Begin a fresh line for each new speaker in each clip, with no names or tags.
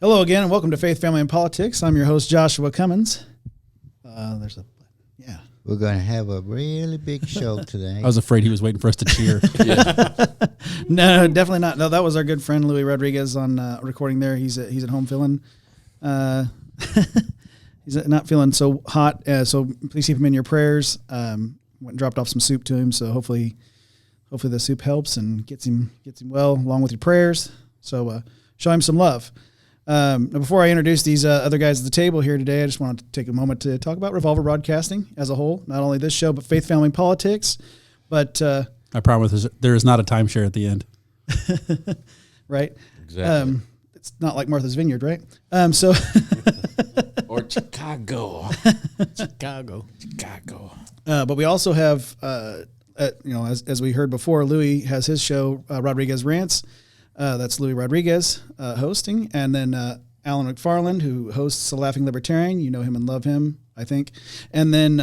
Hello again, and welcome to Faith, Family, and Politics. I'm your host, Joshua Cummins.
We're going to have a really big show today.
I was afraid he was waiting for us to cheer.
No, definitely not. No, that was our good friend Louis Rodriguez on recording there. He's at home feeling, he's not feeling so hot. So please keep him in your prayers. Went and dropped off some soup to him, so hopefully the soup helps and gets him well along with your prayers. So show him some love. Now before I introduce these other guys at the table here today, I just wanted to take a moment to talk about Revolver Broadcasting as a whole. Not only this show, but Faith, Family, and Politics. But
I promise there is not a timeshare at the end.
Right?
Exactly.
It's not like Martha's Vineyard, right?
Or Chicago.
But we also have, as we heard before, Louis has his show, Rodriguez Rants. That's Louis Rodriguez hosting. And then Alan McFarland, who hosts The Laughing Libertarian. You know him and love him, I think. And then...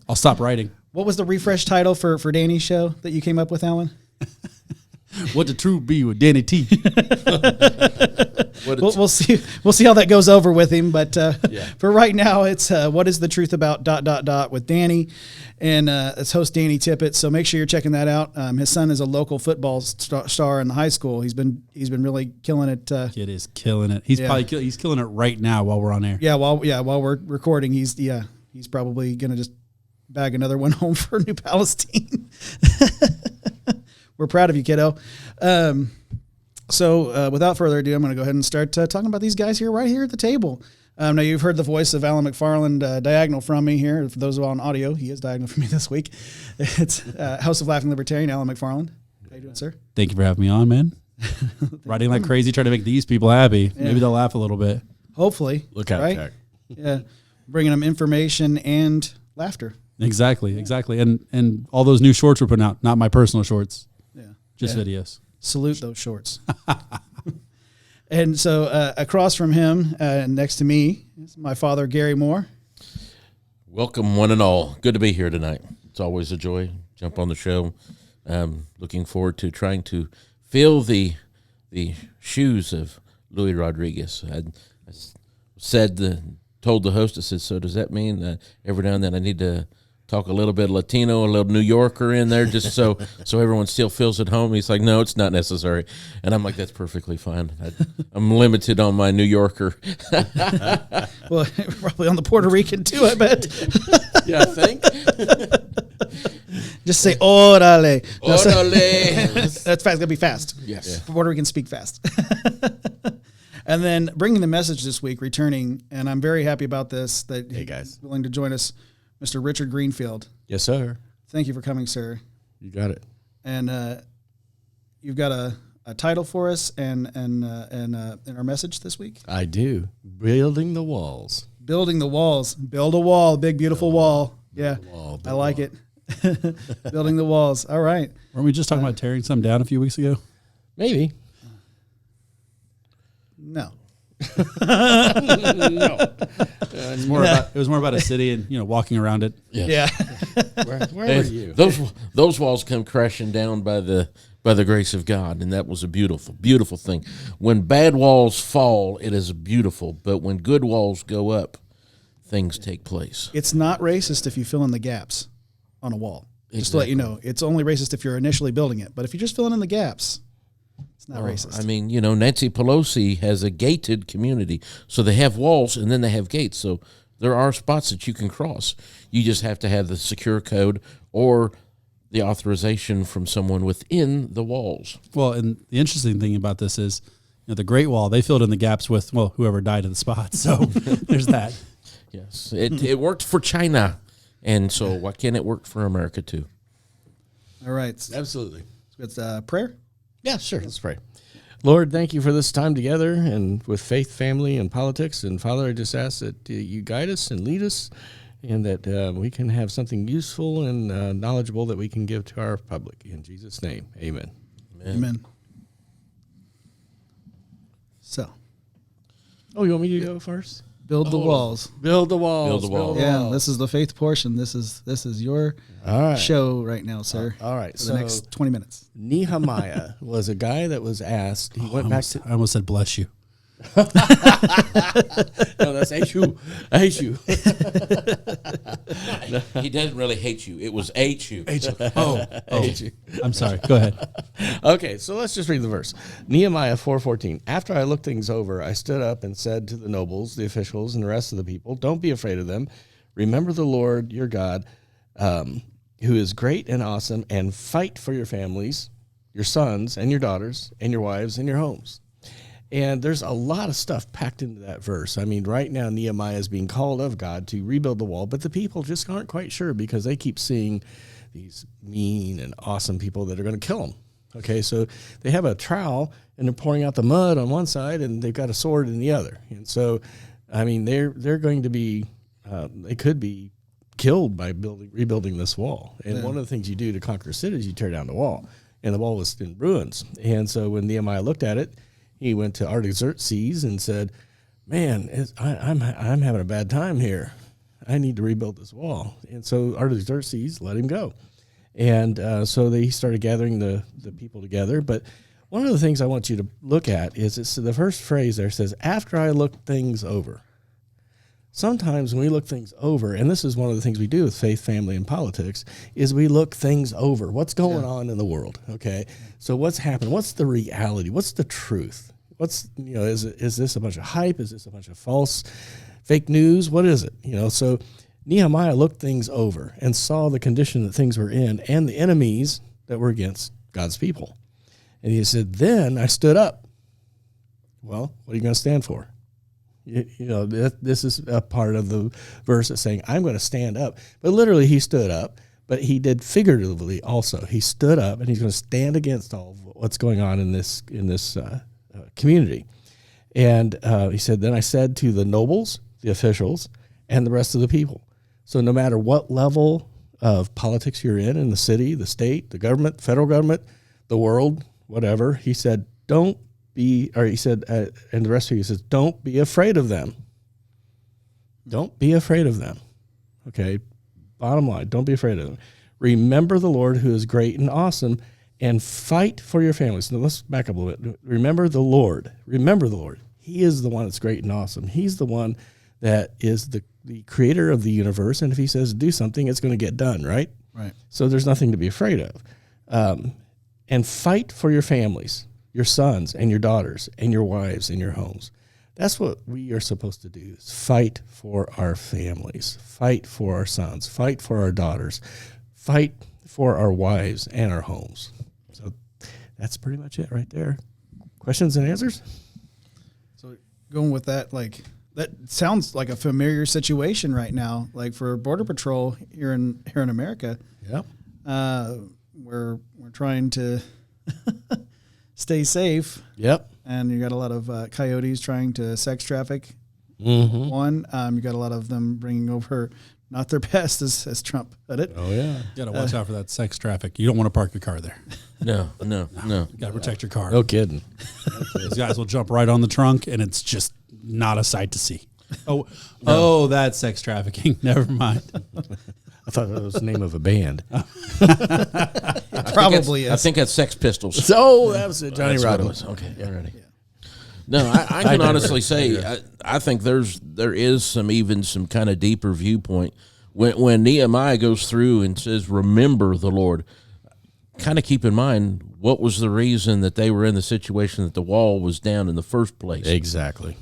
I'll stop writing.
What was the refresh title for Danny's show that you came up with, Alan?
What the truth be with Danny T.
We'll see how that goes over with him. But for right now, it's What is the Truth About ... with Danny. And it's host Danny Tippett. So make sure you're checking that out. His son is a local football star in the high school. He's been really killing it.
Kid is killing it. He's probably he's killing it right now while we're on air.
While we're recording, he's probably gonna just bag another one home for New Palestine. We're proud of you, kiddo. So without further ado, I'm going to go ahead and start talking about these guys right here at the table. Now, you've heard the voice of Alan McFarland diagonal from me here. For those who are on audio, he is diagonal from me this week. It's House of Laughing Libertarian, Alan McFarland. How you doing, sir?
Thank you for having me on, man. Writing like crazy, trying to make these people happy. Yeah. Maybe they'll laugh a little bit.
Hopefully.
Look out,
right?
Jack.
Yeah. Bringing them information and laughter.
Exactly. And all those new shorts we're putting out, not my personal shorts. Just videos.
Salute those shorts. And so across from him, next to me, is my father, Gary Moore.
Welcome, one and all. Good to be here tonight. It's always a joy. Jump on the show. Looking forward to trying to fill the shoes of Louis Rodriguez. I told the host, I said, so does that mean that every now and then I need to talk a little bit Latino, a little New Yorker in there, just so everyone still feels at home? He's like, no, it's not necessary. And I'm like, that's perfectly fine. I'm limited on my New Yorker.
Well, probably on the Puerto Rican too, I bet.
Yeah, I think.
Just say, orale.
Orale.
That's fast. Gotta be fast.
Yes.
Puerto Ricans speak fast. And then bringing the message this week, returning, and I'm very happy about this, that
hey guys,
willing to join us, Mr. Richard Greenfield.
Yes, sir.
Thank you for coming, sir.
You got it.
And you've got a title for us and our message this week.
I do. Building the walls.
Building the walls. Build a wall. Big beautiful wall. Yeah,
Build
I like it. Building the walls. All right.
Weren't we just talking about tearing some down a few weeks ago?
Maybe.
No.
No.
It was more about a city and walking around it.
Yeah.
Where were you?
Those walls come crashing down by the grace of God, and that was a beautiful, beautiful thing. When bad walls fall, it is beautiful, but when good walls go up, things take place.
It's not racist if you fill in the gaps on a wall. Just to let you know, it's only racist if you're initially building it. But if you're just filling in the gaps, it's not racist.
I mean, Nancy Pelosi has a gated community, so they have walls and then they have gates. So there are spots that you can cross. You just have to have the secure code or the authorization from someone within the walls.
Well, and the interesting thing about this is, the Great Wall, they filled in the gaps with, whoever died in the spot. So there's that.
Yes, it worked for China, and so why can't it work for America too?
All right.
Absolutely.
So it's prayer.
Yeah, sure. Let's pray. Lord, thank you for this time together and with faith, family, and politics. And Father, I just ask that you guide us and lead us, and that we can have something useful and knowledgeable that we can give to our public. In Jesus' name, amen.
Amen. So.
Oh, you want me to go first?
Build the walls.
Build the walls.
Build the walls.
Yeah, this is the faith portion. This is your show right now, sir.
All right.
For the next 20 minutes.
Nehemiah was a guy that was asked. He went back to.
I almost said bless you.
No, that's hate you. I hate you.
He doesn't really hate you. It was hate you.
Oh,
Hate you.
I'm sorry. Go ahead.
Okay, so let's just read the verse. Nehemiah 4:14. After I looked things over, I stood up and said to the nobles, the officials, and the rest of the people, don't be afraid of them. Remember the Lord your God, who is great and awesome, and fight for your families, your sons and your daughters, and your wives and your homes. And there's a lot of stuff packed into that verse. I mean, right now, Nehemiah is being called of God to rebuild the wall, but the people just aren't quite sure because they keep seeing these mean and awesome people that are going to kill them. Okay, so they have a trowel, and they're pouring out the mud on one side, and they've got a sword in the other. And so, I mean, they're going to be, they could be killed by rebuilding this wall. And one of the things you do to conquer a city is you tear down the wall, and the wall was in ruins. And so when Nehemiah looked at it, he went to Artaxerxes and said, man, I'm having a bad time here. I need to rebuild this wall. And so Artaxerxes let him go. And so they started gathering the people together. But one of the things I want you to look at is the first phrase there says, after I looked things over. Sometimes when we look things over, and this is one of the things we do with faith, family, and politics, is we look things over. What's going on in the world? Okay, so what's happening? What's the reality? What's the truth? What's, is this a bunch of hype? Is this a bunch of false, fake news? What is it? So Nehemiah looked things over and saw the condition that things were in and the enemies that were against God's people. And he said, then I stood up. Well, what are you going to stand for? This is a part of the verse that's saying, I'm going to stand up. But literally he stood up, but he did figuratively also. He stood up and he's going to stand against all of what's going on in this community. And he said, then I said to the nobles, the officials, and the rest of the people. So no matter what level of politics you're in the city, the state, the government, federal government, the world, whatever, he said, and the rest of you says, don't be afraid of them. Don't be afraid of them. Okay. Bottom line, don't be afraid of them. Remember the Lord who is great and awesome, and fight for your families. Now let's back up a little bit. Remember the Lord. Remember the Lord. He is the one that's great and awesome. He's the one that is the creator of the universe. And if he says do something, it's going to get done, right?
Right.
So there's nothing to be afraid of. And fight for your families, your sons and your daughters and your wives and your homes. That's what we are supposed to do, is fight for our families, fight for our sons, fight for our daughters, fight for our wives and our homes. So that's pretty much it right there. Questions and answers?
So going with that, that sounds like a familiar situation right now, like for Border Patrol here in America.
Yep.
We're trying to stay safe.
Yep.
And you got a lot of coyotes trying to sex traffic.
Mm-hmm.
You got a lot of them bringing over not their best, as Trump put it.
Oh, yeah.
You got to watch out for that sex traffic. You don't want to park your car there.
No.
You got to protect your car.
No kidding.
These guys will jump right on the trunk, and it's just not a sight to see. Oh, that's sex trafficking. Never mind.
I thought that was the name of a band.
Probably is.
I think that's Sex Pistols.
So that was it, Johnny
That's what it
Rotten.
was. Okay, all righty. No, I can honestly say I think there is some kind of deeper viewpoint when Nehemiah goes through and says, "Remember the Lord." Kind of keep in mind what was the reason that they were in the situation that the wall was down in the first place.
Exactly.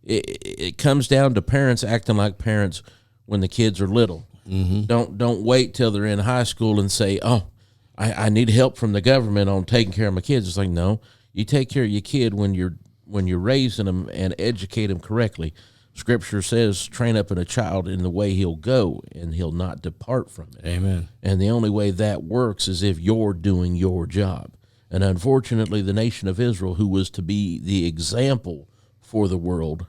It comes down to parents acting like parents when the kids are little. Mm-hmm. Don't wait till they're in high school and say, "Oh, I need help from the government on taking care of my kids." It's like, no, you take care of your kid when you're raising them and educate them correctly. Scripture says, train up in a child in the way he'll go, and he'll not depart from it.
Amen.
And the only way that works is if you're doing your job. And unfortunately, the nation of Israel, who was to be the example for the world,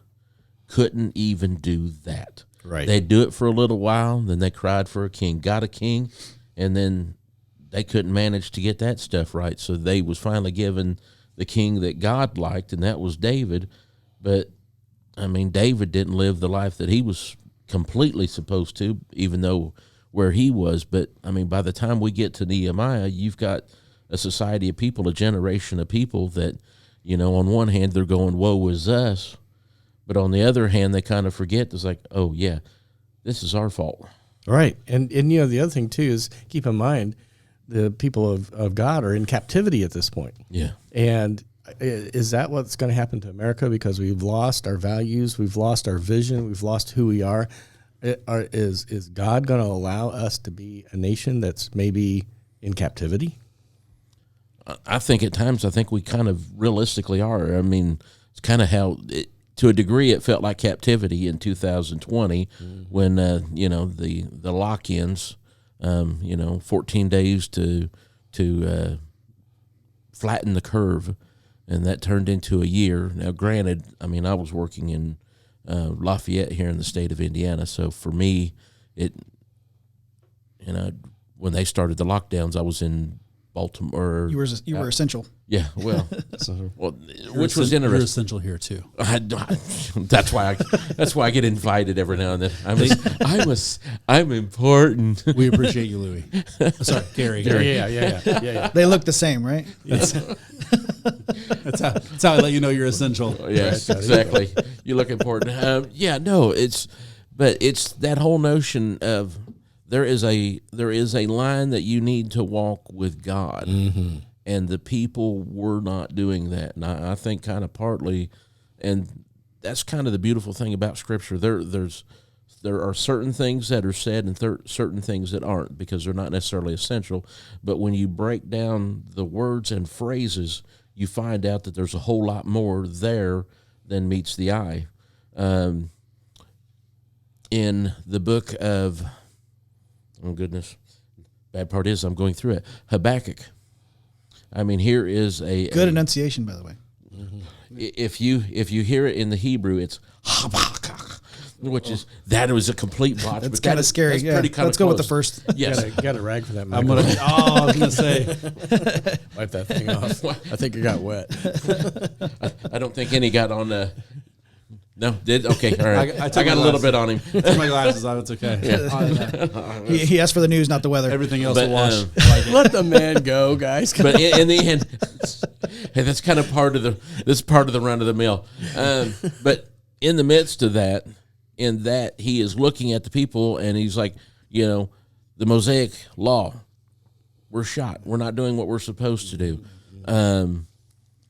couldn't even do that.
Right.
They'd do it for a little while, then they cried for a king, got a king, and then they couldn't manage to get that stuff right. So they was finally given the king that God liked, and that was David. But I mean, David didn't live the life that he was completely supposed to, even though where he was. But I mean, by the time we get to Nehemiah, you've got a society of people, a generation of people that On one hand, they're going, woe is us. But on the other hand, they kind of forget. It's like, oh, yeah, this is our fault.
Right. And the other thing, too, is keep in mind the people of God are in captivity at this point.
Yeah.
And is that what's going to happen to America? Because we've lost our values, we've lost our vision, we've lost who we are. Is God going to allow us to be a nation that's maybe in captivity?
I think at times, we kind of realistically are. I mean, it's kind of how, to a degree, it felt like captivity in 2020 when, the lock-ins, 14 days to flatten the curve, and that turned into a year. Now, granted, I mean, I was working in Lafayette here in the state of Indiana, so for me, when they started the lockdowns, I was in Baltimore.
You were essential.
Yeah, well, which was
You're
interesting.
essential here too.
That's why I get invited every now and then. I'm important.
We appreciate you, Louie. Sorry, Gary.
Yeah.
They look the same, right?
That's how I let you know you're essential.
Yes, exactly. You look important. It's that whole notion of there is a line that you need to walk with God. Mm-hmm. And the people were not doing that. And I think kind of partly, and that's kind of the beautiful thing about Scripture. There are certain things that are said and certain things that aren't, because they're not necessarily essential. But when you break down the words and phrases, you find out that there's a whole lot more there than meets the eye. In the book of, oh goodness, bad part is I'm going through it, Habakkuk. I mean, here is a
Good enunciation, by the way.
If you hear it in the Hebrew, it's Habakkuk, which was a complete botch.
That's kind of scary.
That's
yeah.
pretty kind
Let's
of
go with the
close.
first.
Yes.
Got a rag for that.
I was gonna say.
Wipe that thing off. I think it got wet.
I don't think any got on the. No, did okay. All right,
I
I
took
got
my
a little
glasses.
bit on him.
Take my glasses off. It's okay.
He asked for the news, not the weather.
Everything else
But,
will wash.
Let the man go, guys.
But in the end, hey, that's kind of part of the run of the mill. But in the midst of that, he is looking at the people, and he's like, the Mosaic law, we're shot. We're not doing what we're supposed to do.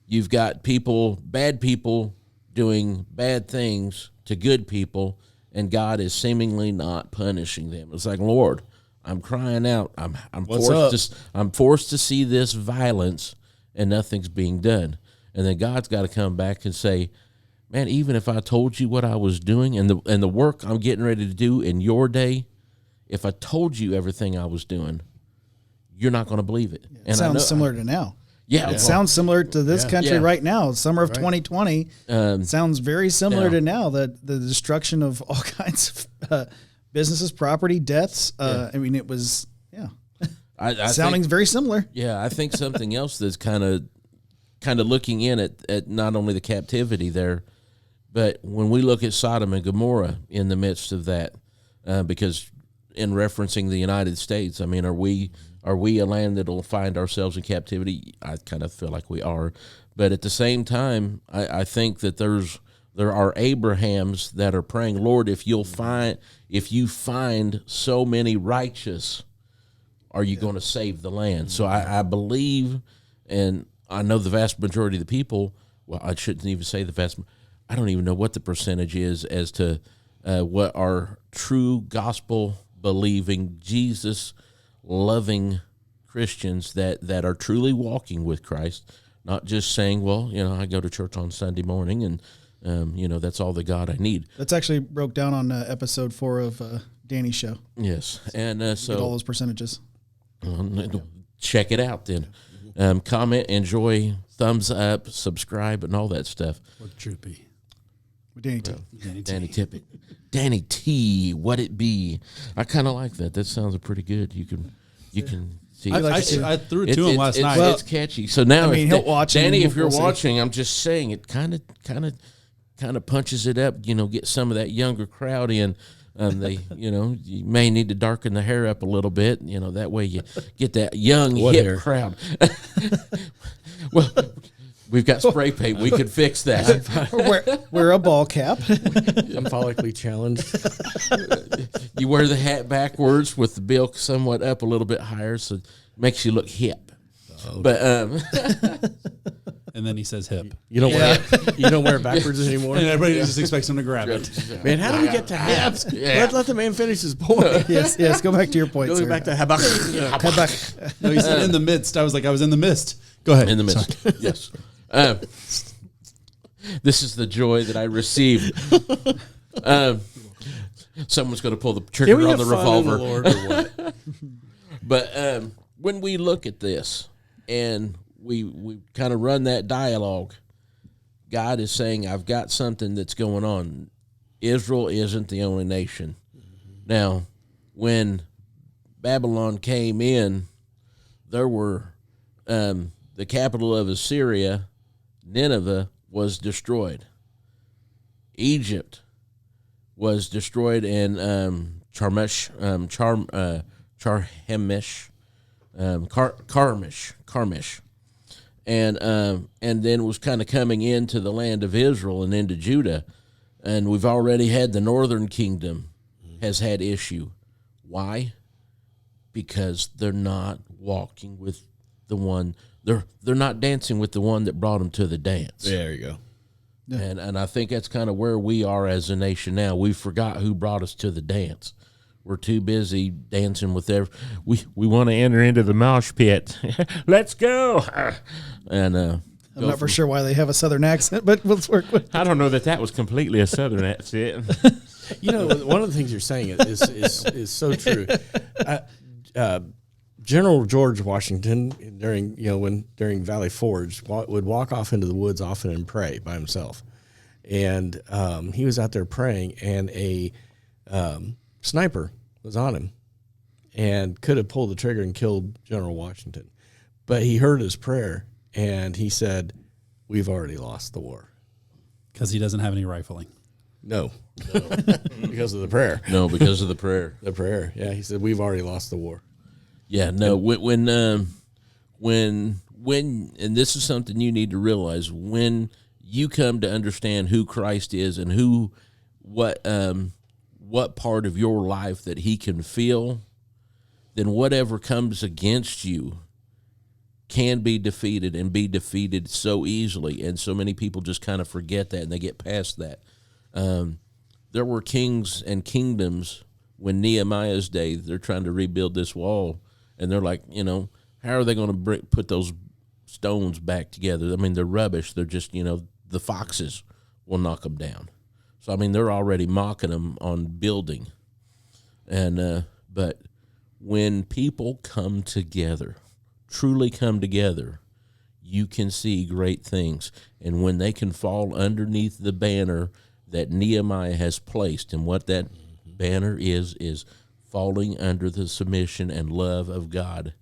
You've got bad people doing bad things to good people, and God is seemingly not punishing them. It's like, Lord, I'm crying out. I'm forced to see this violence, and nothing's being done. And then God's got to come back and say, man, even if I told you what I was doing and the work I'm getting ready to do in your day, if I told you everything I was doing, you're not going to believe it.
It sounds similar to now.
Yeah,
It sounds similar to this country right now. Summer of 2020 sounds very similar to now. That the destruction of all kinds of businesses, property, deaths. I mean, it was sounding very similar.
Yeah, I think something else that's kind of looking in at not only the captivity there, but when we look at Sodom and Gomorrah in the midst of that, because in referencing the United States, I mean, are we a land that will find ourselves in captivity? I kind of feel like we are. But at the same time, I think that there are Abrahams that are praying, Lord, if you find so many righteous, are you going to save the land? So I believe, and I know the vast majority of the people, well, I shouldn't even say the vast, I don't even know what the percentage is as to what are true gospel-believing, Jesus-loving Christians that are truly walking with Christ, not just saying, well, I go to church on Sunday morning and, that's all the God I need.
That's actually broke down on episode 4 of Danny's show.
Yes. And so
get all those percentages.
Check it out then. Comment, enjoy, thumbs up, subscribe, and all that stuff.
What the truth be?
With Danny T.
Danny Tippett. Danny T, what it be? I kind of like that. That sounds pretty good. You can see.
I threw it to him last night.
It's catchy. So now,
he'll watch.
Danny, if you're watching, I'm just saying it kind of punches it up. Get some of that younger crowd in. They, you may need to darken the hair up a little bit. That way you get that young hip
hair?
crowd. Well, We've got spray paint. We could fix that.
Wear a ball cap.
I'm follically challenged.
You wear the hat backwards with the bill somewhat up a little bit higher, so it makes you look hip. Okay. But
And then he says hip.
You don't wear it backwards anymore.
And everybody just expects him to grab it.
Man, how do we get to hips? Let the man finish his point.
Yes. Go back to your point.
Go back to habak.
No, he said in the midst. I was like, I was in the mist. Go ahead.
In the midst. Yes. This is the joy that I received. Someone's going to pull the trigger on the revolver.
Lord, or what?
But when we look at this and we kind of run that dialogue, God is saying, I've got something that's going on. Israel isn't the only nation. Now, when Babylon came in, there were the capital of Assyria, Nineveh, was destroyed. Egypt was destroyed, and Carmish, and then was kind of coming into the land of Israel and into Judah, and we've already had the northern kingdom has had issue. Why? Because they're not walking with the one. They're not dancing with the one that brought them to the dance.
There you go.
Yeah.
And I think that's kind of where we are as a nation now. We forgot who brought us to the dance. We're too busy dancing with we want to enter into the mosh pit. Let's go. And
I'm not for sure why they have a southern accent, but let's work with it.
I don't know that was completely a southern accent.
You know, one of the things you're saying is so true. General George Washington, during Valley Forge, would walk off into the woods often and pray by himself. And he was out there praying, and a sniper was on him and could have pulled the trigger and killed General Washington. But he heard his prayer, and he said, we've already lost the war.
Because he doesn't have any rifling.
No. Because of the prayer.
No, because of the prayer.
The prayer. Yeah, he said, we've already lost the war.
Yeah, no. When and this is something you need to realize, when you come to understand who Christ is and what part of your life that He can feel, then whatever comes against you can be defeated, and be defeated so easily. And so many people just kind of forget that, and they get past that. There were kings and kingdoms when Nehemiah's day. They're trying to rebuild this wall. And they're like, how are they going to put those stones back together? I mean, they're rubbish. They're just, the foxes will knock them down. So, I mean, they're already mocking them on building. And but when people come together, truly come together, you can see great things. And when they can fall underneath the banner that Nehemiah has placed, and what that banner is falling under the submission and love of God,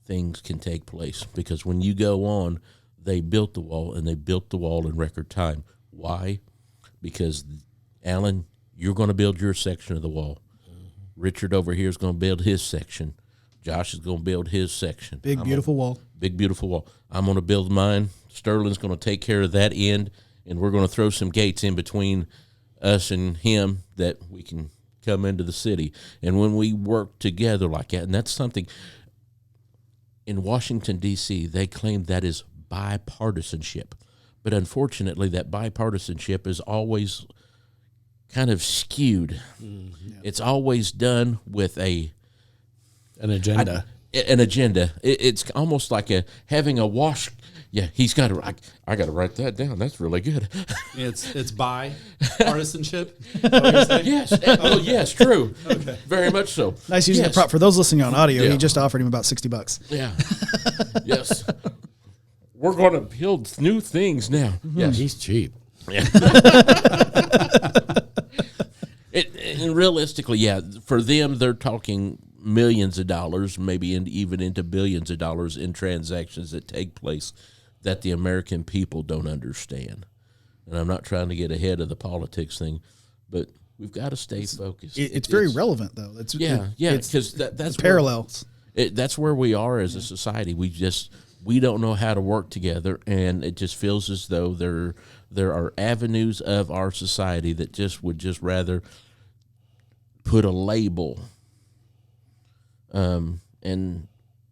things can take place. Because when you go on, they built the wall, and they built the wall in record time. Why? Because, Alan, you're going to build your section of the wall. Richard over here is going to build his section. Josh is going to build his section.
Big, beautiful wall.
Big, beautiful wall. I'm going to build mine. Sterling's going to take care of that end, and we're going to throw some gates in between us and him that we can come into the city. And when we work together like that, and that's something in Washington, D.C., they claim that is bipartisanship. But unfortunately, that bipartisanship is always kind of skewed. Mm-hmm. It's always done with an
agenda.
It's almost like having a wash. Yeah, he's got to. I got to write that down. That's really good.
It's bipartisanship.
Yes. Oh, yes. True. Okay. Very much so.
Nice using the prop for those listening on audio.
Yeah.
He just offered him about $60.
Yeah. Yes. We're going to build new things now.
Mm-hmm. Yes, he's cheap.
Yeah. And realistically, yeah, for them, they're talking millions of dollars, maybe even into billions of dollars in transactions that take place that the American people don't understand. And I'm not trying to get ahead of the politics thing, but we've got to stay focused.
It's very relevant, though.
Because that's
parallels.
That's where we are as a society. we don't know how to work together, and it just feels as though there are avenues of our society that would rather put a label. And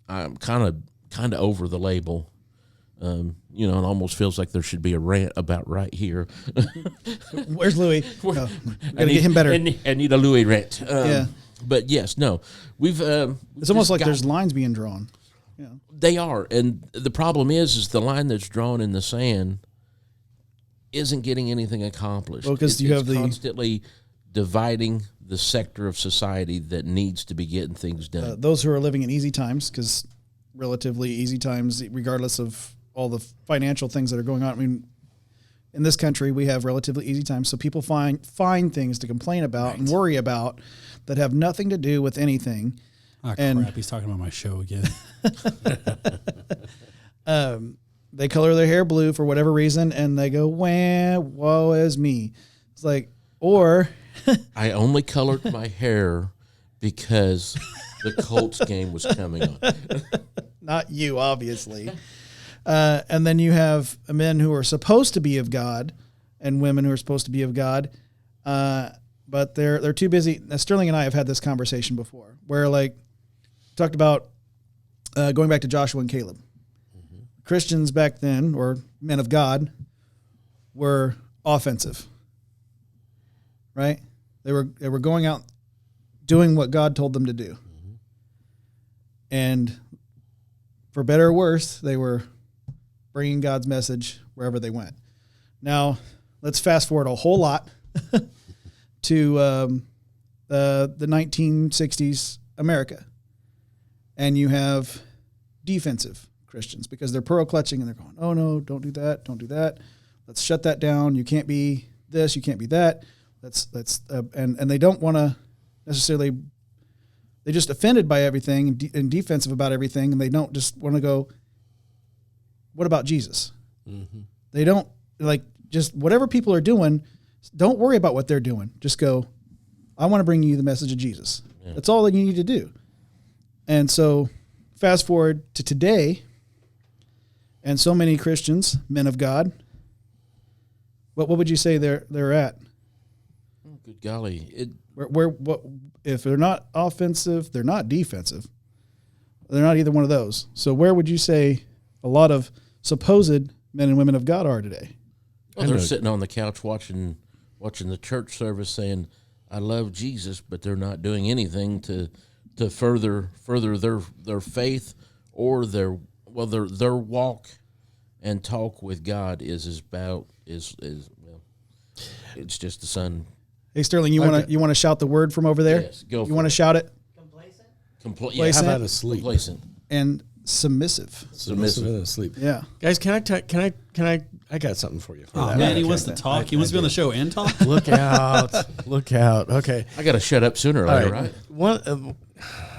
I'm kind of over the label. It almost feels like there should be a rant about right here.
Where's Louis? Gotta get him better.
I need a Louis rant.
Yeah.
But yes, no, we've.
It's almost like there's lines being drawn. Yeah.
They are, and the problem is the line that's drawn in the sand isn't getting anything accomplished.
Well, because you have
constantly dividing the sector of society that needs to be getting things done.
Those who are living in easy times, because relatively easy times, regardless of all the financial things that are going on. I mean, in this country, we have relatively easy times, so people find things to complain about and worry about that have nothing to do with anything.
Oh, crap, he's talking about my show again.
They color their hair blue for whatever reason, and they go, wah, woe is me. It's like, or...
I only colored my hair because the Colts game was coming on.
Not you, obviously. And then you have men who are supposed to be of God and women who are supposed to be of God, but they're too busy. Now, Sterling and I have had this conversation before where, like, talked about going back to Joshua and Caleb. Mm-hmm. Christians back then, or men of God, were offensive, right? They were going out doing what God told them to do. Mm-hmm. And for better or worse, they were bringing God's message wherever they went. Now, let's fast forward a whole lot to the 1960s America. And you have defensive Christians because they're pearl clutching and they're going, oh, no, don't do that. Don't do that. Let's shut that down. You can't be this. You can't be that. And they don't want to necessarily, they're just offended by everything and defensive about everything. And they don't just want to go, what about Jesus? Mm-hmm. They don't, like, just whatever people are doing, don't worry about what they're doing. Just go, I want to bring you the message of Jesus. Yeah. That's all that you need to do. And so fast forward to today, and so many Christians, men of God, what would you say they're at?
Oh, good golly.
What if they're not offensive, they're not defensive. They're not either one of those. So where would you say a lot of supposed men and women of God are today?
Well, they're sitting on the couch watching the church service saying, I love Jesus, but they're not doing anything to further their faith or their walk and talk with God is well, it's just the sun.
Hey Sterling, you want to shout the word from over there?
Yes, go.
You want to shout it?
Complacent.
Yeah, how about asleep?
Complacent
and submissive.
Submissive and asleep.
Yeah,
guys, can I? I got something for you.
Oh man, he wants to talk. He wants to be on the show and talk.
Look out! Look out! Okay,
I got to shut up sooner or later, right?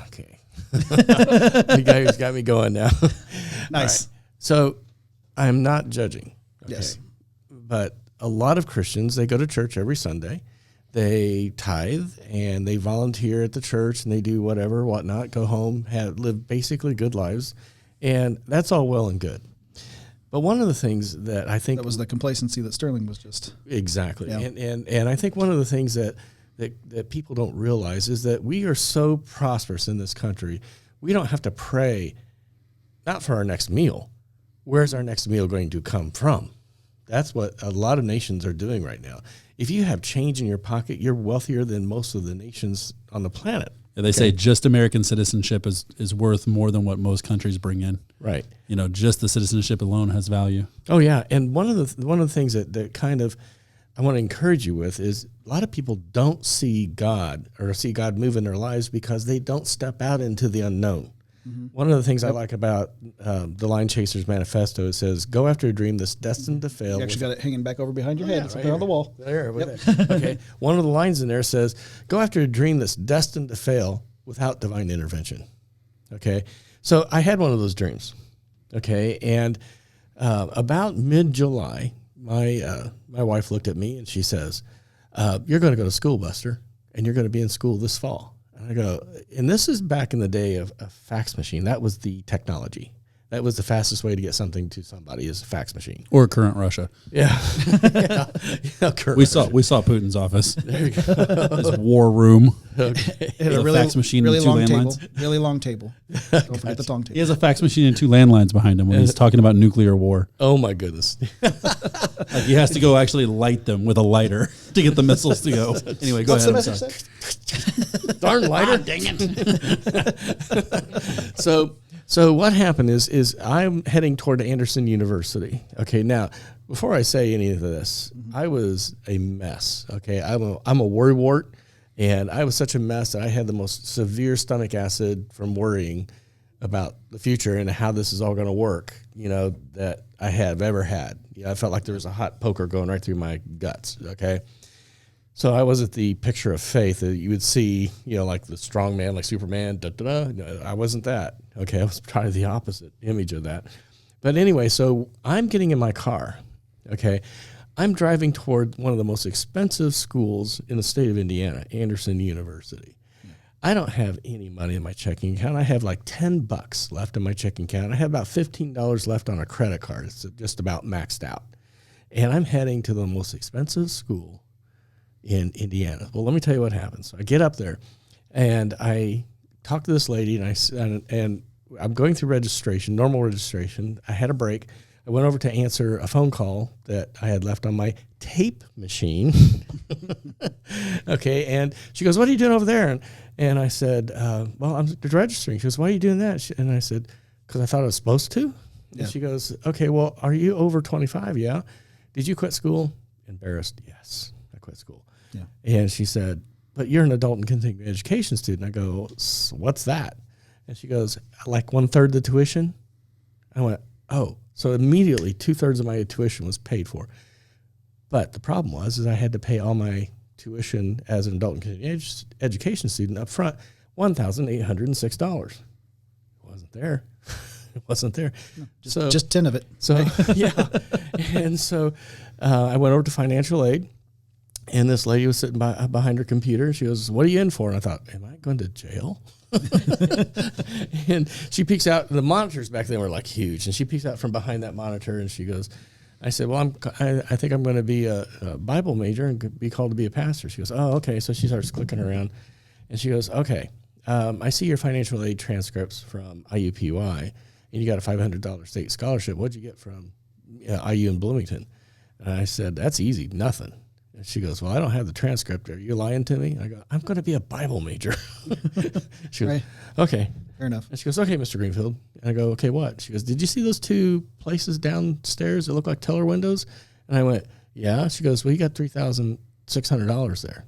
Okay. The guy who's got me going now.
Nice.
Right. So, I'm not judging. Okay?
Yes,
but a lot of Christians, they go to church every Sunday. They tithe and they volunteer at the church and they do whatever, whatnot, go home, live basically good lives. And that's all well and good. But one of the things that I think...
That was the complacency that Sterling was just...
Exactly.
Yeah.
And I think one of the things that people don't realize is that we are so prosperous in this country, we don't have to pray, not for our next meal. Where's our next meal going to come from? That's what a lot of nations are doing right now. If you have change in your pocket, you're wealthier than most of the nations on the planet.
Yeah, they say just American citizenship is worth more than what most countries bring in.
Right.
Just the citizenship alone has value.
Oh yeah, and one of the things that kind of I want to encourage you with is a lot of people don't see God or see God move in their lives because they don't step out into the unknown. Mm-hmm. One of the things I like about the Line Chasers Manifesto, it says, go after a dream that's destined to fail.
You actually got it hanging back over behind your head. It's
right
up there on the wall.
There. Okay. One of the lines in there says, go after a dream that's destined to fail without divine intervention. Okay. So I had one of those dreams. Okay. And about mid-July, my wife looked at me and she says, you're going to go to school, Buster, and you're going to be in school this fall. And I go, and this is back in the day of a fax machine. That was the technology. That was the fastest way to get something to somebody is a fax machine.
Or current Russia.
Yeah. Current
We saw Putin's office.
There you go.
His war room.
It had
a fax machine
really
and two
long
landlines.
table. Really long table. Don't forget the long
He
table.
has a fax machine and 2 landlines behind him when he's talking about nuclear war.
Oh my goodness.
Like he has to go actually light them with a lighter to get the missiles to go. Anyway, go
What's
ahead.
the
I'm
message
sorry.
say?
Darn lighter. Dang it. So what happened is I'm heading toward Anderson University. Okay, now before I say any of this, I was a mess. Okay, I'm a worrywart, and I was such a mess that I had the most severe stomach acid from worrying about the future and how this is all going to work. That I have ever had. I felt like there was a hot poker going right through my guts. Okay. So I wasn't the picture of faith that you would see, like the strong man, like Superman. No, I wasn't that. Okay, I was probably the opposite image of that. But anyway, so I'm getting in my car. Okay, I'm driving toward one of the most expensive schools in the state of Indiana, Anderson University. I don't have any money in my checking account. I have like $10 left in my checking account. I have about $15 left on a credit card. It's just about maxed out. And I'm heading to the most expensive school in Indiana. Well, let me tell you what happens. So I get up there and I talk to this lady and I'm going through registration, normal registration. I had a break. I went over to answer a phone call that I had left on my tape machine. Okay. And she goes, "What are you doing over there?" And I said, "Well, I'm registering." She goes, "Why are you doing that?" And I said, "Because I thought I was supposed to."
Yeah.
And she goes, "Okay, well, are you over 25? Yeah. Did you quit school?" Embarrassed. Yes, I quit school.
Yeah.
And she said, "But you're an adult and continuing education student." I go, "What's that?" And she goes, "Like 1/3 the tuition." I went, "Oh." So immediately 2/3 of my tuition was paid for. But the problem was I had to pay all my tuition as an adult and continuing education student up front, $1,806. It wasn't there. It wasn't there. No,
just 10 of it.
So, yeah. And so I went over to financial aid. And this lady was sitting behind her computer. She goes, "What are you in for?" And I thought, am I going to jail? And she peeks out. The monitors back then were like huge. And she peeks out from behind that monitor and she goes, I said, "Well, I think I'm going to be a Bible major and be called to be a pastor." She goes, "Oh, okay." So she starts clicking around. And she goes, "Okay, I see your financial aid transcripts from IUPUI. And you got a $500 state scholarship. What'd you get from IU in Bloomington?" And I said, "That's easy, nothing." And she goes, "Well, I don't have the transcript. Are you lying to me?" I go, "I'm going to be a Bible major." She goes,
Right.
"Okay."
Fair enough.
And she goes, "Okay, Mr. Greenfield." And I go, "Okay, what?" She goes, "Did you see those 2 places downstairs that look like teller windows?" And I went, "Yeah." She goes, "Well, you got $3,600 there."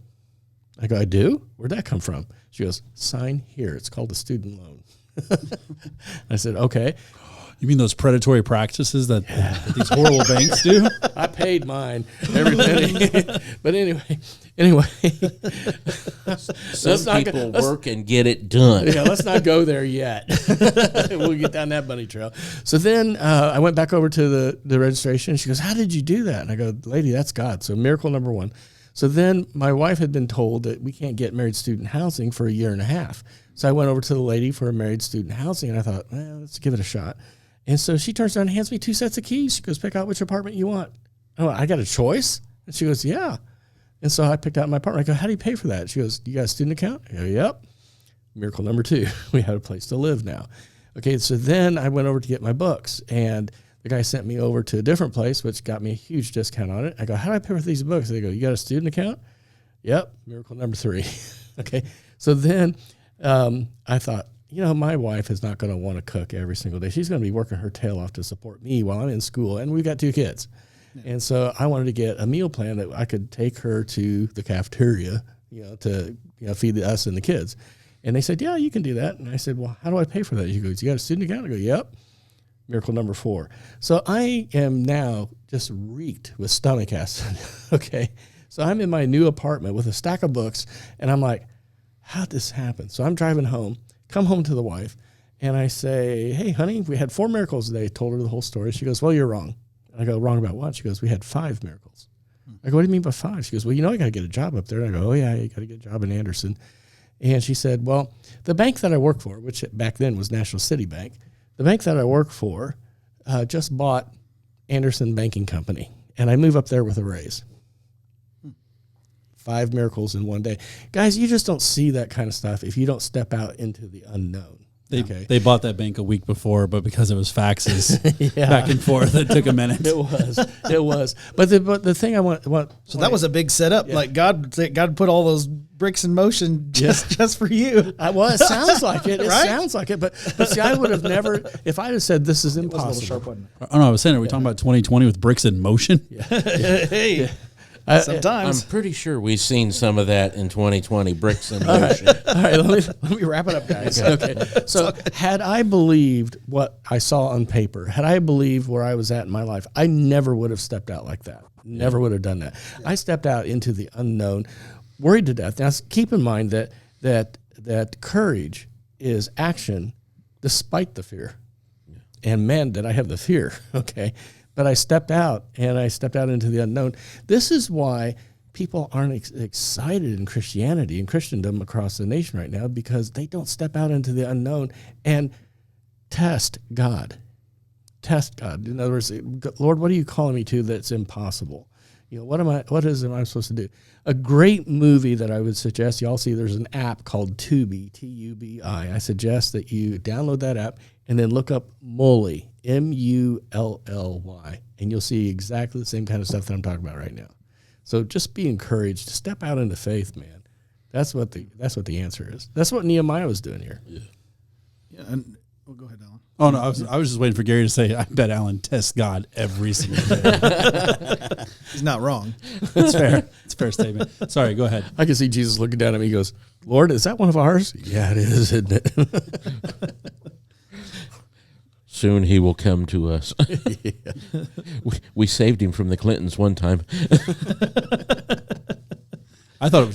I go, "I do? Where'd that come from?" She goes, "Sign here. It's called a student loan." I said, "Okay."
You mean those predatory practices that these horrible banks do?
I paid mine every penny. But anyway,
Some people work and get it done.
Yeah, let's not go there yet. We'll get down that bunny trail. So then I went back over to the registration. She goes, "How did you do that?" And I go, "Lady, that's God." So miracle number 1. So then my wife had been told that we can't get married student housing for a year and a half. So I went over to the lady for a married student housing, and I thought, well, let's give it a shot. And so she turns around and hands me 2 sets of keys. She goes, "Pick out which apartment you want." Oh, I got a choice? And she goes, "Yeah." And so I picked out my apartment. I go, "How do you pay for that?" She goes, "You got a student account?" I go, "Yep." Miracle number 2. We had a place to live now. Okay, so then I went over to get my books, and the guy sent me over to a different place, which got me a huge discount on it. I go, "How do I pay for these books?" They go, "You got a student account?" Yep. Miracle number 3. Okay, so then I thought, my wife is not going to want to cook every single day. She's going to be working her tail off to support me while I'm in school, and we've got 2 kids. Yeah. And so I wanted to get a meal plan that I could take her to the cafeteria, to feed us and the kids. And they said, "Yeah, you can do that." And I said, "Well, how do I pay for that?" She goes, "You got a student account?" I go, "Yep." Miracle number 4. So I am now just reeked with stomach acid. Okay. So I'm in my new apartment with a stack of books, and I'm like, how'd this happen? So I'm driving home, come home to the wife, and I say, "Hey, honey, we had 4 miracles today." I told her the whole story. She goes, "Well, you're wrong." And I go, "Wrong about what?" She goes, "We had 5 miracles." I go, "What do you mean by 5? She goes, "Well, I got to get a job up there." And I go, "Oh, yeah, you got to get a job in Anderson." And she said, "Well, the bank that I work for," which back then was National City Bank, the bank that I work for just bought Anderson Banking Company, and I move up there with a raise. 5 miracles in one day. Guys, you just don't see that kind of stuff if you don't step out into the unknown.
They bought that bank a week before, but because it was faxes back and forth, it took a minute.
It was. But the thing I want
so that was a big setup. Yeah. Like God put all those bricks in motion just for you.
Well, it sounds like it. It
right?
sounds like it. But see, I would have never, if I'd have said this is impossible.
It was a little sharp, wasn't it?
Oh no, I was saying, are we talking about 2020 with bricks in motion?
Yeah.
Hey. Sometimes.
I'm pretty sure we've seen some of that in 2020, bricks in
All
motion.
right, let me wrap it up, guys. Okay. So had I believed what I saw on paper, had I believed where I was at in my life, I never would have stepped out like that. Never would have done that. Yeah. I stepped out into the unknown, worried to death. Now, keep in mind that courage is action despite the fear. Yeah. And man, did I have the fear, okay? But I stepped out, and I stepped out into the unknown. This is why people aren't excited in Christianity and Christendom across the nation right now, because they don't step out into the unknown and test God. Test God. In other words, Lord, what are you calling me to that's impossible? You know, what am I supposed to do? A great movie that I would suggest y'all see, there's an app called Tubi, T-U-B-I. I suggest that you download that app and then look up Mully, M-U-L-L-Y, and you'll see exactly the same kind of stuff that I'm talking about right now. So just be encouraged to step out into faith, man. That's what the answer is. That's what Nehemiah was doing here.
Yeah. And go ahead, Alan.
Oh no, I was just waiting for Gary to say, I bet Alan tests God every single day.
He's not wrong.
That's fair. It's a fair statement. Sorry, go ahead.
I can see Jesus looking down at me. He goes, Lord, is that one of ours? Yeah, it is, isn't it?
Soon he will come to us. We saved him from the Clintons one time.
I thought it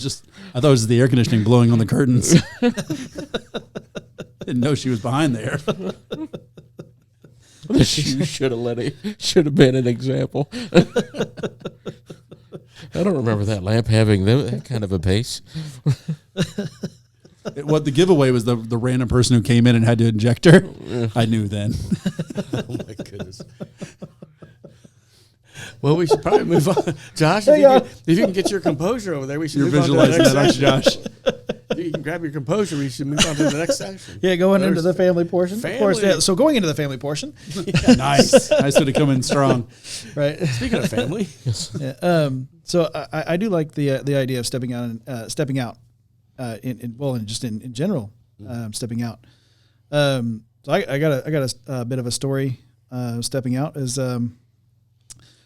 was the air conditioning blowing on the curtains. Didn't know she was behind there.
The shoe should have been an example. I don't remember that lamp having that kind of a base.
What the giveaway was the random person who came in and had to inject her. I knew then.
Oh my goodness. Well, we should probably move on. Josh, if you can get your composure over there, we should move on to the next section.
Josh.
If you can grab your composure, we should move on to the next section.
Yeah, going into the family portion. Of course, yeah. So going into the family portion.
Nice. Nice to come in strong.
Right.
Speaking of family.
Yeah, so I do like the idea of stepping out in general, stepping out. So I got a bit of a story. Stepping out is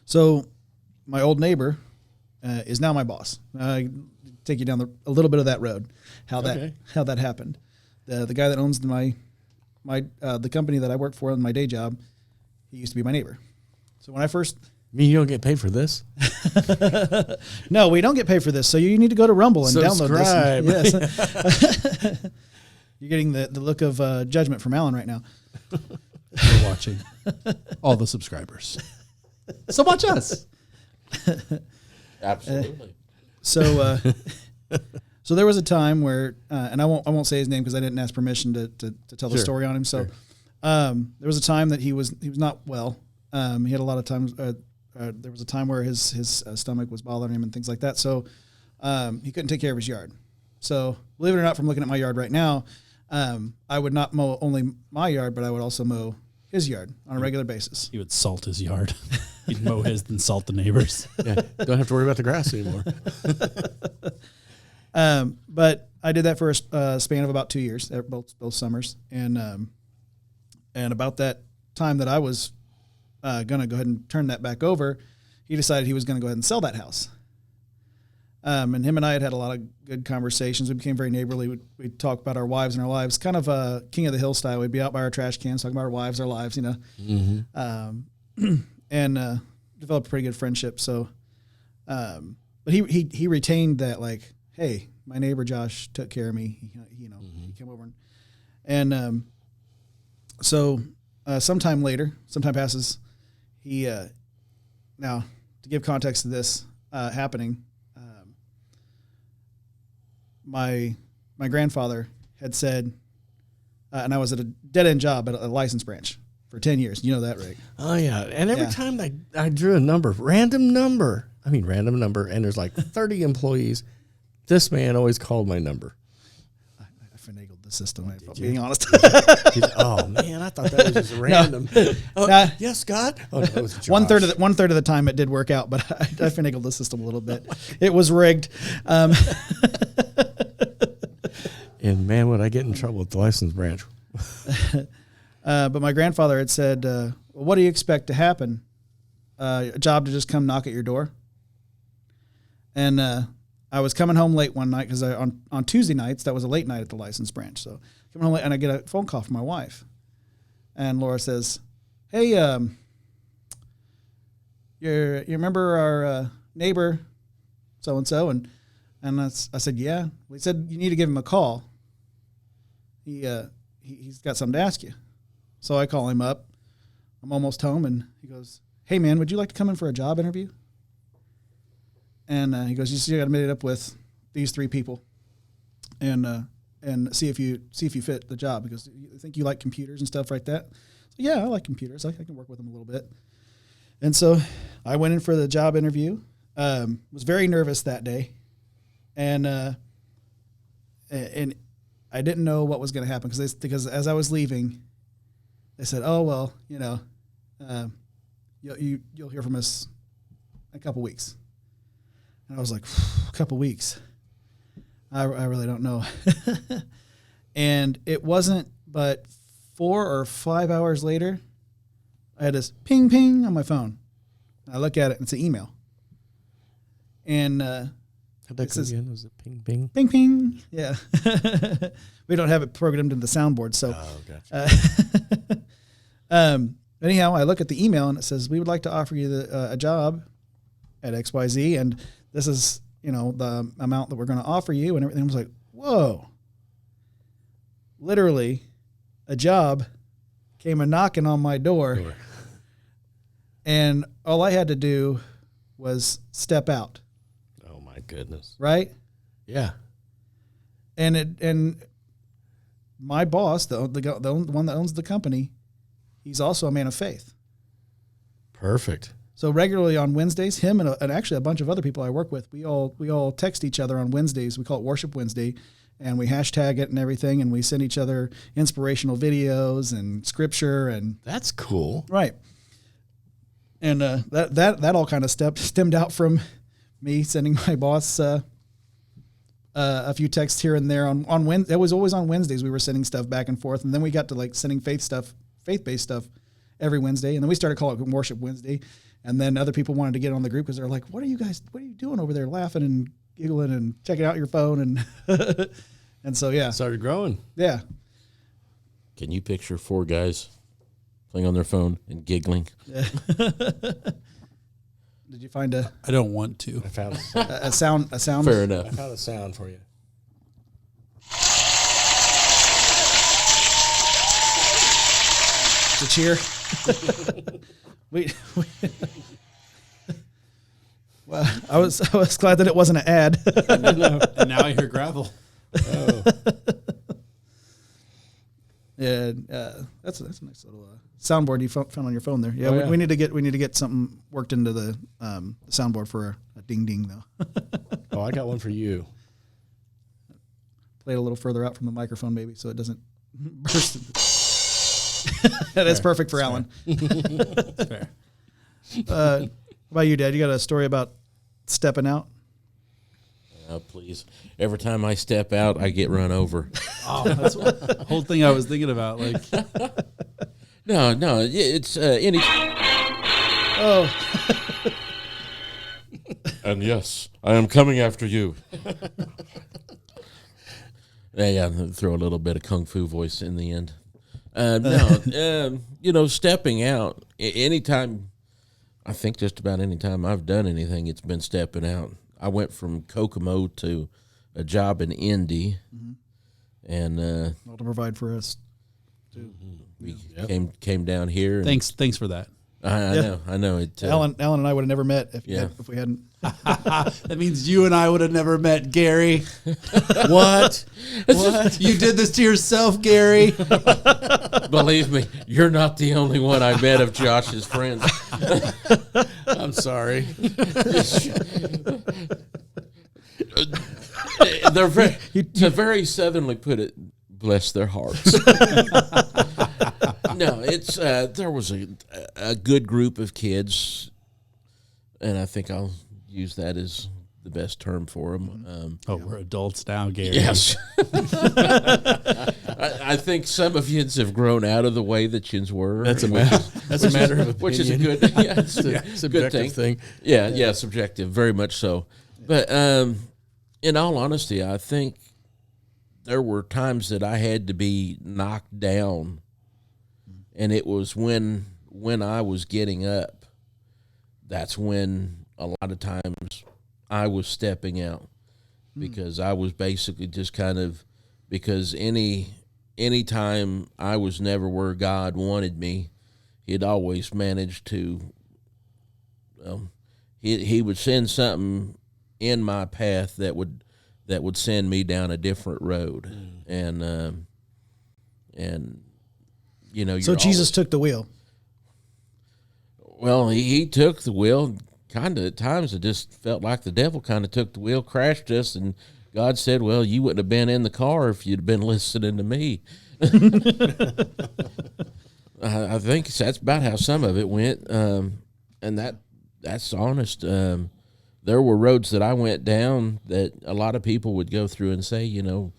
so my old neighbor is now my boss. Take you down a little bit of that road. How that happened. The guy that owns the company that I work for in my day job, he used to be my neighbor. So when I first.
You don't get paid for this?
No, we don't get paid for this. So you need to go to Rumble and download this. Yes. You're getting the look of judgment from Alan right now.
We're watching all the subscribers. So watch us.
Absolutely.
So there was a time where, and I won't say his name because I didn't ask permission to tell the story on him. So there was a time that he was not well. He had a lot of times. There was a time where his stomach was bothering him and things like that. So he couldn't take care of his yard. So believe it or not, from looking at my yard right now, I would not mow only my yard, but I would also mow his yard on a regular basis.
He would salt his yard. He'd mow his, then salt the neighbors.
Yeah, don't have to worry about the grass anymore.
But I did that for a span of about 2 years, both summers, and about that time that I was going to go ahead and turn that back over, he decided he was going to go ahead and sell that house. And him and I had a lot of good conversations. We became very neighborly. We'd talk about our wives and our lives, kind of King of the Hill style. We'd be out by our trash cans talking about our wives, our lives, you know. Mm-hmm. And developed a pretty good friendship. So, but he retained that, like, hey, my neighbor Josh took care of me. He came over and so sometime passes. He now, to give context to this happening, my grandfather had said and I was at a dead end job at a license branch for 10 years. You know that, Rick?
Oh yeah, and every
Yeah.
time I drew a random number, and there's like 30 employees. This man always called my number.
I finagled the system. If I'm being honest.
Oh man, I thought that was just random. Yes, Scott. Oh, no, it was Josh.
One third of the time it did work out, but I finagled the system a little bit. It was rigged.
And man, would I get in trouble at the license branch?
But my grandfather had said, well, "What do you expect to happen? A job to just come knock at your door?" And I was coming home late one night because on Tuesday nights, that was a late night at the license branch. So coming home late, and I get a phone call from my wife, and Laura says, "Hey, you remember our neighbor, so and so?" And I said, "Yeah." Well, he said, "You need to give him a call. He's got something to ask you." So I call him up. I'm almost home, and he goes, "Hey, man, would you like to come in for a job interview?" And he goes, "You still got to meet it up with these 3 people, and see if you fit the job, because I think you like computers and stuff like that." So, yeah, I like computers. I can work with them a little bit. And so I went in for the job interview. Was very nervous that day, and I didn't know what was going to happen because as I was leaving, they said, "Oh well, you'll hear from us in a couple weeks." And I was like, "A couple weeks? I really don't know." And it wasn't but 4 or 5 hours later, I had this ping ping on my phone. I look at it and it's an email. And
How'd that go again? Was it ping ping?
ping ping. Yeah. We don't have it programmed into the soundboard, so.
Oh, gotcha.
Anyhow, I look at the email and it says, "We would like to offer you a job at XYZ, and this is, the amount that we're going to offer you," and everything. I was like, whoa. Literally, a job came a knocking on my door, and all I had to do was step out.
Oh my goodness!
Right?
Yeah.
And my boss, the one that owns the company, he's also a man of faith.
Perfect.
So regularly on Wednesdays, him and actually a bunch of other people I work with, we all text each other on Wednesdays. We call it Worship Wednesday, and we hashtag it and everything, and we send each other inspirational videos and scripture, and
That's cool.
right. And that all kind of stemmed out from me sending my boss a few texts here and there on Wednesday. It was always on Wednesdays. We were sending stuff back and forth, and then we got to like sending faith-based stuff every Wednesday, and then we started calling it Worship Wednesday. And then other people wanted to get on the group because they're like, what are you doing over there, laughing and giggling and checking out your phone? And and so, yeah.
Started growing.
Yeah.
Can you picture 4 guys playing on their phone and giggling?
Did you find
I don't want to.
I found
a sound?
Fair enough.
I found a sound for you.
To cheer. we well, I was glad that it wasn't an ad.
And now I hear gravel.
Oh.
Yeah, that's a nice little soundboard you found on your phone there. Yeah,
Oh, yeah.
we need to get something worked into the soundboard for a ding ding though.
Oh, I got one for you.
Play it a little further out from the microphone, maybe, so it doesn't burst. That's perfect for Alan.
That's fair.
How about you, Dad? You got a story about stepping out?
Please. Every time I step out, I get run over.
Oh, that's the whole thing I was thinking about. Like,
No, it's any.
Oh,
And yes, I am coming after you. Yeah, throw a little bit of kung fu voice in the end. Stepping out. Anytime, I think just about any time I've done anything, it's been stepping out. I went from Kokomo to a job in Indy, and
all to provide for us.
we came down here.
thanks for that.
I know it.
Alan and I would have never met if we hadn't.
That means you and I would have never met, Gary.
What?
What? You did this to yourself, Gary.
Believe me, you're not the only one I met of Josh's friends.
I'm sorry.
To very southernly put it, bless their hearts. No, it's there was a good group of kids, and I think I'll use that as the best term for them.
We're adults now, Gary.
Yes. I think some of yins have grown out of the way that yins were.
That's a matter of opinion.
Which is a good, it's a
subjective thing.
Yeah, subjective, very much so. But in all honesty, I think there were times that I had to be knocked down, and it was when I was getting up. That's when a lot of times I was stepping out, because I was basically just kind of, because any time I was never where God wanted me, He'd always managed to. He would send something in my path that would send me down a different road, and you know.
So Jesus took the wheel.
Well, he took the wheel. Kind of at times, it just felt like the devil kind of took the wheel, crashed us, and God said, "Well, you wouldn't have been in the car if you'd been listening to me." I think that's about how some of it went, and that's honest. There were roads that I went down that a lot of people would go through and say, you know,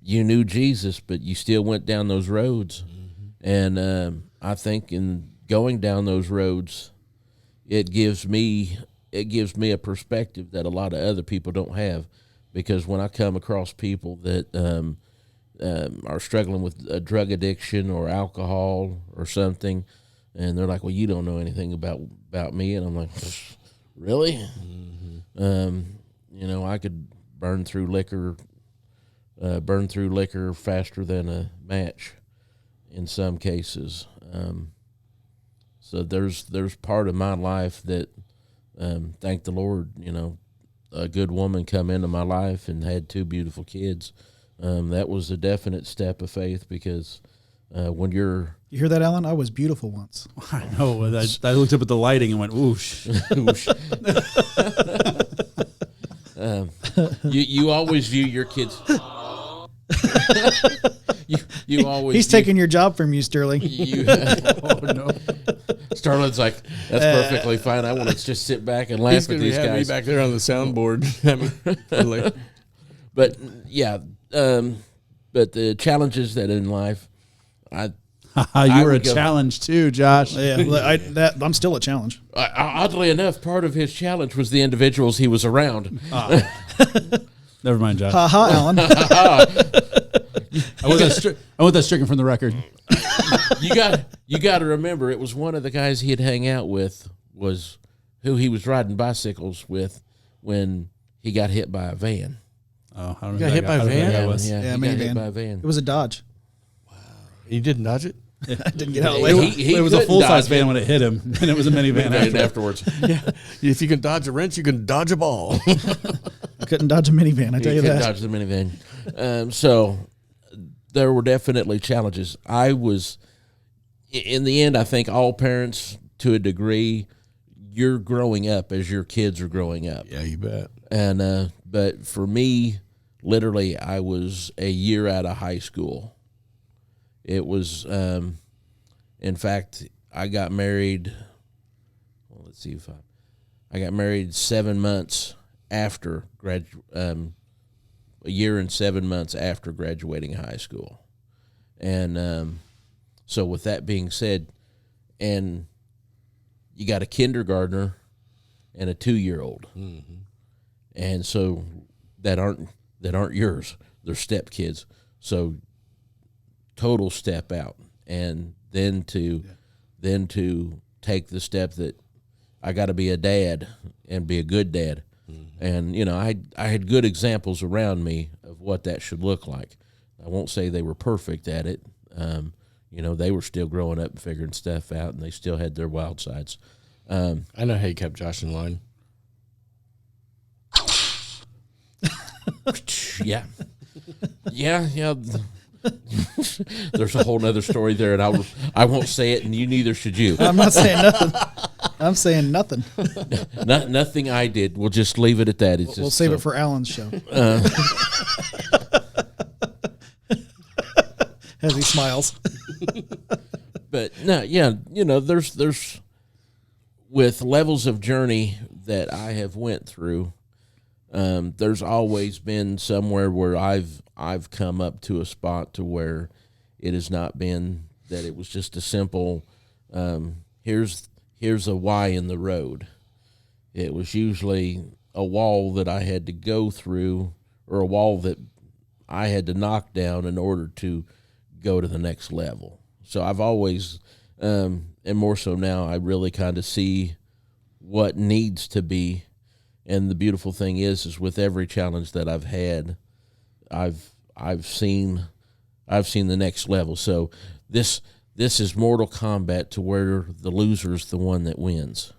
you knew Jesus, but you still went down those roads. Mm-hmm. And I think in going down those roads, it gives me a perspective that a lot of other people don't have, because when I come across people that are struggling with a drug addiction or alcohol or something, and they're like, well, you don't know anything about me, and I'm like, really? You know, I could burn through liquor faster than a match in some cases. So there's part of my life that, thank the Lord, you know, a good woman come into my life and had 2 beautiful kids. That was a definite step of faith, because when you're...
You hear that, Alan? I was beautiful once.
I know. I looked up at the lighting and went, whoosh. Whoosh.
You always view your kids... you always...
He's taking your job from you, Sterling.
Oh, no.
Sterling's like, that's perfectly fine. I want to just sit back and laugh at these guys.
Me back there on the soundboard.
But, yeah... but the challenges that in life,
you were a challenge too, Josh.
Yeah, I'm still a challenge.
Oddly enough, part of his challenge was the individuals he was around.
Never mind, Josh.
Alan.
I want that stricken from the record.
You got to remember, it was one of the guys he'd hang out with was who he was riding bicycles with when he got hit by a van.
Oh, I don't know.
Got hit by a van?
Yeah,
Yeah,
he got hit
minivan.
by a van.
It was a Dodge.
You didn't dodge it?
I didn't get out of the way.
He
it was a
couldn't
full-size
dodge
van
it.
when it hit him, and it was a minivan
afterwards.
Yeah. If you can dodge a wrench, you can dodge a ball.
Couldn't dodge a minivan, I tell
He
you
couldn't
that.
dodge the minivan. So there were definitely challenges. I was, in the end, I think all parents, to a degree, you're growing up as your kids are growing up.
Yeah, you bet.
And but for me, literally, I was a year out of high school. It was, in fact, I got married. Well, let's see if I got married 7 months after a year and 7 months after graduating high school, and so with that being said, and you got a kindergartner and a 2-year-old, and so that aren't yours. They're step kids. So total step out, and then to take the step that I got to be a dad and be a good dad. And you know, I had good examples around me of what that should look like. I won't say they were perfect at it. They were still growing up and figuring stuff out, and they still had their wild sides.
I know how you kept Josh in line.
Yeah. Yeah. There's a whole nother story there, and I won't say it, and you neither should you.
I'm not saying nothing. I'm saying nothing.
Nothing I did. We'll just leave it at that.
We'll save it for Alan's show. As he smiles.
But no, yeah, there's with levels of journey that I have went through. There's always been somewhere where I've come up to a spot to where it has not been that it was just a simple here's a Y in the road. It was usually a wall that I had to go through, or a wall that I had to knock down in order to go to the next level. So I've always, and more so now, I really kind of see what needs to be. And the beautiful thing is with every challenge that I've had, I've seen the next level. So this is Mortal Kombat, to where the loser is the one that wins,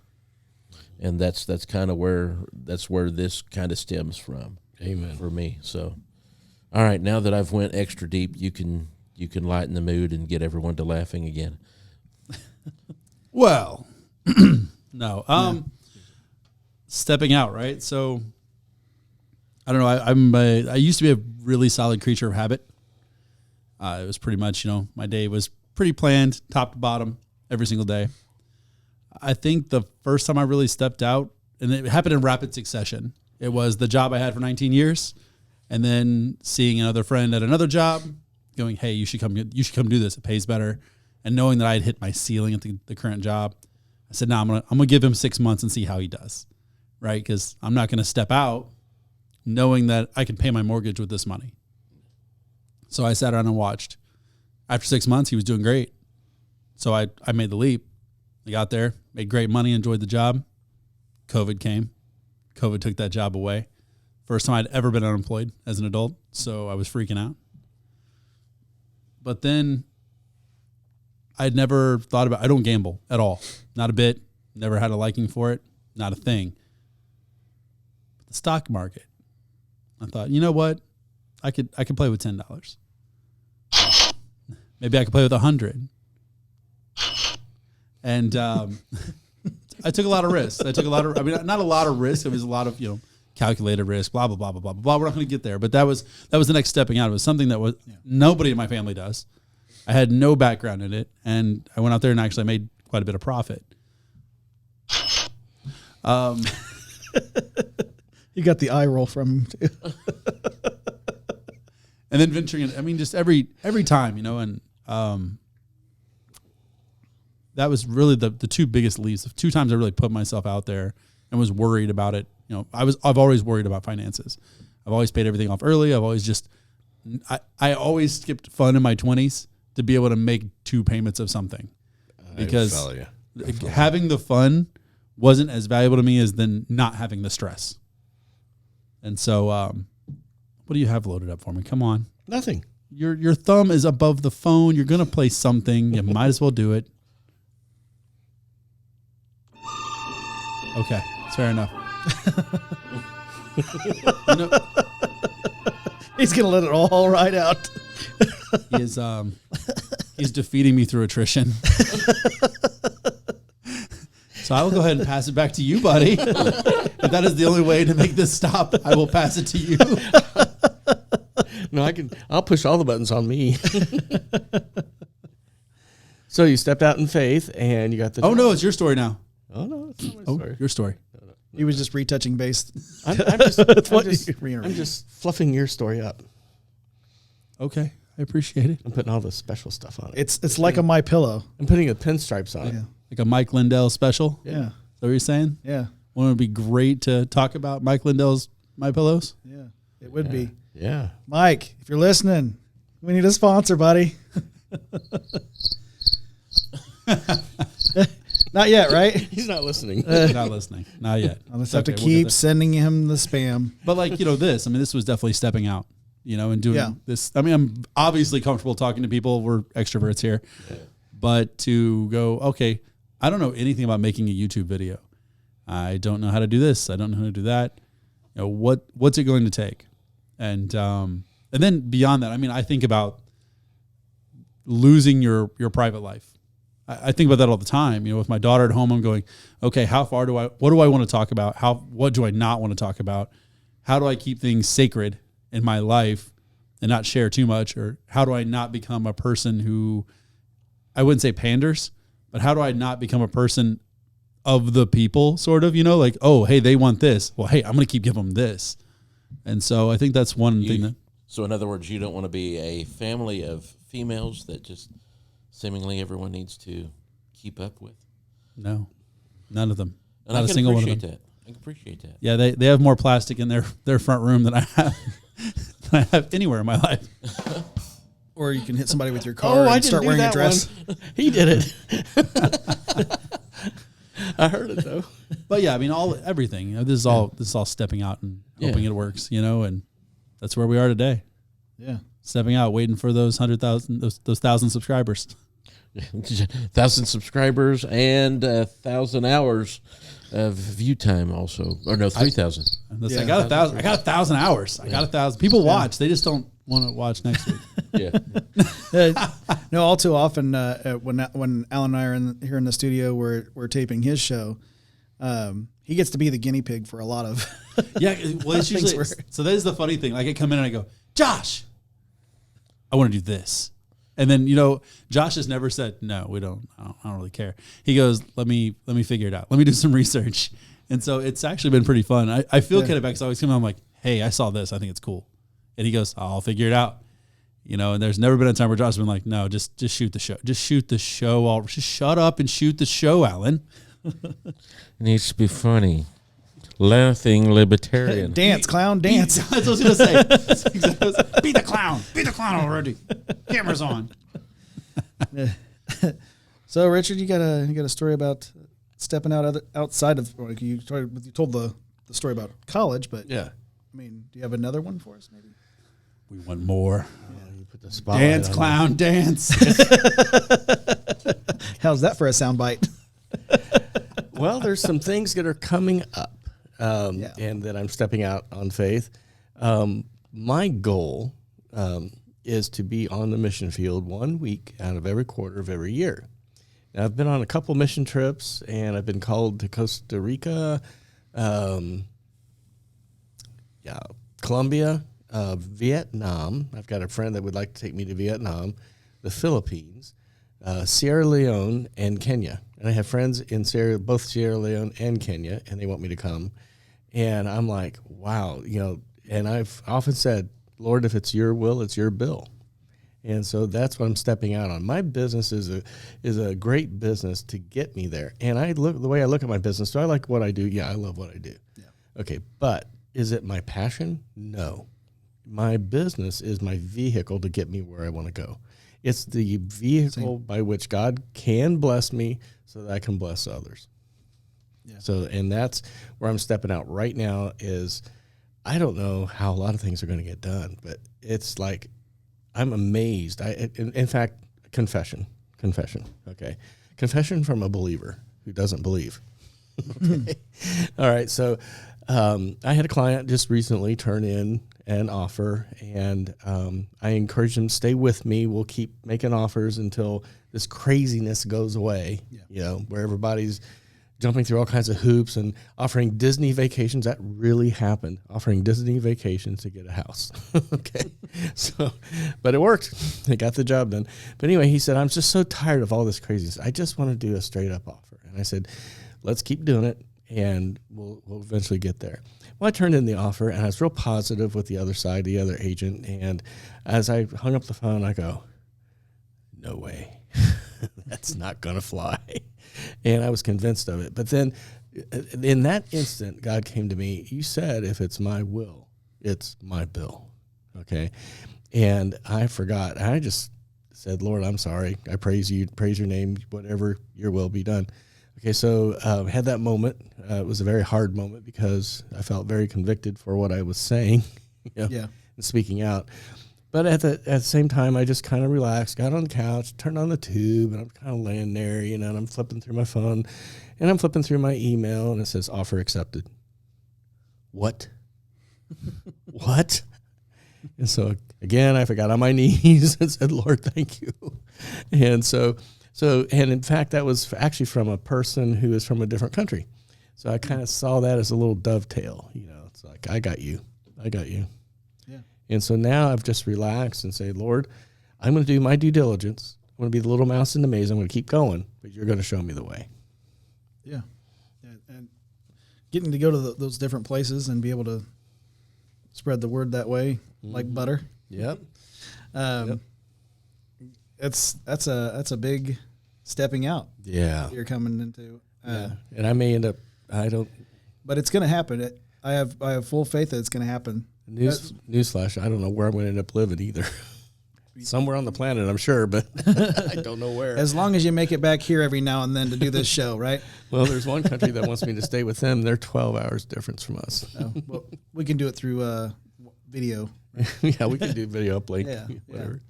and that's kind of where this kind of stems from.
Amen.
For me. So, all right, now that I've went extra deep, you can lighten the mood and get everyone to laughing again.
Well, no. Stepping out, right? So, I don't know. I used to be a really solid creature of habit. It was pretty much, my day was pretty planned, top to bottom, every single day. I think the first time I really stepped out, and it happened in rapid succession, it was the job I had for 19 years, and then seeing another friend at another job, going, "Hey, you should come do this. It pays better." And knowing that I had hit my ceiling at the current job, I said, "No, I'm gonna give him 6 months and see how he does." Right? Because I'm not going to step out knowing that I can pay my mortgage with this money. So I sat around and watched. After 6 months, he was doing great. So I made the leap. I got there, made great money, enjoyed the job. COVID came. COVID took that job away. First time I'd ever been unemployed as an adult, so I was freaking out. But then I'd never thought about, I don't gamble at all. Not a bit. Never had a liking for it. Not a thing. The stock market. I thought, you know what? I could play with $10. Maybe I could play with 100. And I took a lot of risks. Not a lot of risk. It was a lot of, calculated risk, blah, blah, blah, blah, blah, blah. We're not going to get there. But that was the next stepping out. It was something that nobody in my family does. I had no background in it. And I went out there and actually made quite a bit of profit.
You got the eye roll from him too.
And then venturing in, just every time, and that was really the two biggest leaps. The 2 times I really put myself out there and was worried about it. I've always worried about finances. I've always paid everything off early. I've always I always skipped fun in my 20s to be able to make 2 payments of something, because having the fun wasn't as valuable to me as than not having the stress. And so, what do you have loaded up for me? Come on.
Nothing.
Your thumb is above the phone. You're going to play something. You might as well do it. Okay. It's fair enough.
He's going to let it all ride out.
He's defeating me through attrition. So I will go ahead and pass it back to you, buddy. If that is the only way to make this stop, I will pass it to you.
No, I'll push all the buttons on me. So you stepped out in faith and you got the job.
Oh, no, it's your story now.
Oh, no, it's not my story.
Your story.
He was just retouching base.
I'm just fluffing your story up.
Okay. I appreciate it.
I'm putting all the special stuff on it.
It's like a My Pillow.
I'm putting the pinstripes on it.
Like a Mike Lindell special?
Yeah.
Is that what you're saying?
Yeah.
Wouldn't it be great to talk about Mike Lindell's My Pillows?
Yeah. It would be.
Yeah.
Mike, if you're listening, we need a sponsor, buddy. Not yet, right?
He's not listening.
Not listening. Not yet.
I'll just have to keep sending him the spam.
But this was definitely stepping out. and doing this. I mean, I'm obviously comfortable talking to people. We're extroverts here. Yeah. But to go, okay, I don't know anything about making a YouTube video. I don't know how to do this. I don't know how to do that. What's it going to take? And then beyond that, I mean, I think about losing your private life. I think about that all the time. With my daughter at home, I'm going, okay, what do I want to talk about? What do I not want to talk about? How do I keep things sacred in my life and not share too much? Or how do I not become a person who, I wouldn't say panders, but how do I not become a person of the people, sort of, like, oh, hey, they want this. Well, hey, I'm going to keep giving them this. And so I think that's one thing that.
So in other words, you don't want to be a family of females that just seemingly everyone needs to keep up with?
No, none of them.
And
not a single one of them.
I can appreciate that.
Yeah, they have more plastic in their front room than I have anywhere in my life.
Or you can hit somebody with your car and start wearing a dress.
He did it. I heard it though.
But yeah, I mean, everything. This is all stepping out and hoping it works. And that's where we are today. Yeah, stepping out, waiting for those 100,000, those 1,000 subscribers.
1,000 subscribers and 1,000 hours of view time, also, or no, 3,000.
I got 1,000. I got 1,000 hours. I got 1,000. People watch. They just don't want to watch next week.
No, all too often when Alan and I are here in the studio, we're taping his show. He gets to be the guinea pig for a lot of.
Well, it's usually so. That is the funny thing. Like I come in and I go, Josh, I want to do this. And then, Josh has never said, no, we don't, I don't really care. He goes, let me figure it out. Let me do some research. And so it's actually been pretty fun. I feel kind of bad because I always come in, I'm like, hey, I saw this. I think it's cool. And he goes, I'll figure it out. And there's never been a time where Josh has been like, no, just shoot the show. Just shoot the show. Just shut up and shoot the show, Alan.
It needs to be funny. Laughing libertarian.
Dance, clown, dance.
That's what I was going to say. Be the clown. Be the clown already. Camera's on.
So, Richard, you got a story about stepping out outside of. You told the story about college, but I mean, do you have another one for us? Maybe
we want more.
Yeah, you put the spotlight
dance,
on
clown,
me.
dance.
How's that for a soundbite?
Well, there's some things that are coming up, and that I'm stepping out on faith. My goal is to be on the mission field 1 week out of every quarter of every year. Now, I've been on a couple mission trips, and I've been called to Costa Rica, Colombia, Vietnam. I've got a friend that would like to take me to Vietnam, the Philippines, Sierra Leone, and Kenya. And I have friends in both Sierra Leone and Kenya, and they want me to come. And I'm like, wow, and I've often said, Lord, if it's your will, it's your bill. And so that's what I'm stepping out on. My business is a great business to get me there. And the way I look at my business, do I like what I do? Yeah, I love what I do. Yeah. Okay, but is it my passion? No. My business is my vehicle to get me where I want to go. It's the vehicle by which God can bless me so that I can bless others. Yeah. So, and that's where I'm stepping out right now is I don't know how a lot of things are going to get done, but it's like I'm amazed. In fact, confession. Okay. Confession from a believer who doesn't believe. Okay. All right. So I had a client just recently turn in an offer, and I encourage them to stay with me. We'll keep making offers until this craziness goes away, where everybody's jumping through all kinds of hoops and offering Disney vacations. That really happened, offering Disney vacations to get a house. Okay. So, but it worked. They got the job done. But anyway, he said, I'm just so tired of all this craziness. I just want to do a straight up offer. And I said, let's keep doing it, and we'll eventually get there. Well, I turned in the offer, and I was real positive with the other side, the other agent. And as I hung up the phone, I go, no way. That's not going to fly. And I was convinced of it. But then in that instant, God came to me. You said, if it's my will, it's my bill. Okay. And I forgot. I just said, Lord, I'm sorry. I praise you, praise your name, whatever your will be done. Okay. So had that moment. It was a very hard moment because I felt very convicted for what I was saying. Yeah. and speaking out. But at the same time, I just kind of relaxed, got on the couch, turned on the tube, and I'm kind of laying there, and I'm flipping through my phone, and I'm flipping through my email, and it says offer accepted. What? What? And so again, I got on my knees and said, Lord, thank you. And so in fact, that was actually from a person who is from a different country. So I kind of saw that as a little dovetail, it's like, I got you.
Yeah.
And so now I've just relaxed and say, Lord, I'm going to do my due diligence. I'm going to be the little mouse in the maze. I'm going to keep going, but you're going to show me the way.
Yeah. And getting to go to those different places and be able to spread the word that way, like butter.
Yep.
That's a big stepping out.
Yeah.
You're coming into.
And I may end up,
But it's going to happen. I have full faith that it's going to happen.
Newsflash, I don't know where I'm going to end up living either. Somewhere on the planet, I'm sure, but I don't know where.
As long as you make it back here every now and then to do this show, right?
Well, there's one country that wants me to stay with them. They're 12 hours difference from us.
Well, we can do it through video.
Yeah, we can do video uplink.
Yeah,
whatever.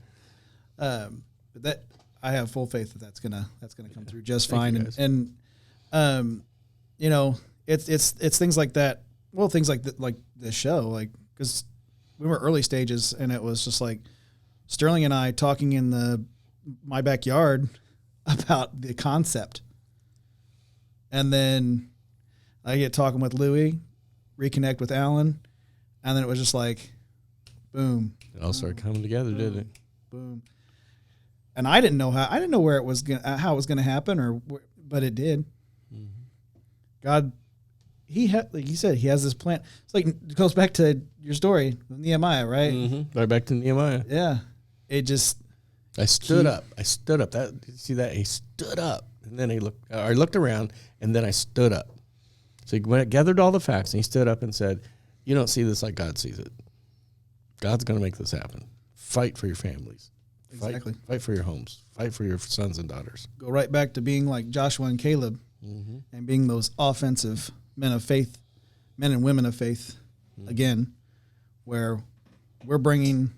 But that I have full faith that that's gonna come through just
Thank
fine.
you,
And it's things like that. Well, things like this show, like because we were early stages, and it was just like Sterling and I talking in my backyard about the concept, and then I get talking with Louie, reconnect with Alan, and then it was just like, boom.
It all started coming together, didn't it?
Boom. And I didn't know where it was how it was gonna happen, but it did. Mm-hmm. God, like you said, he has this plan. It's like it goes back to your story with Nehemiah, right?
Mm-hmm. Right back to Nehemiah.
Yeah. It just.
I stood up. That see that he stood up, and then I looked around, and then I stood up. So he gathered all the facts, and he stood up and said, "You don't see this like God sees it. God's going to make this happen. Fight for your families.
Exactly.
Fight for your homes. Fight for your sons and daughters."
Go right back to being like Joshua and Caleb, and being those offensive men of faith, men and women of faith, again, where we're bringing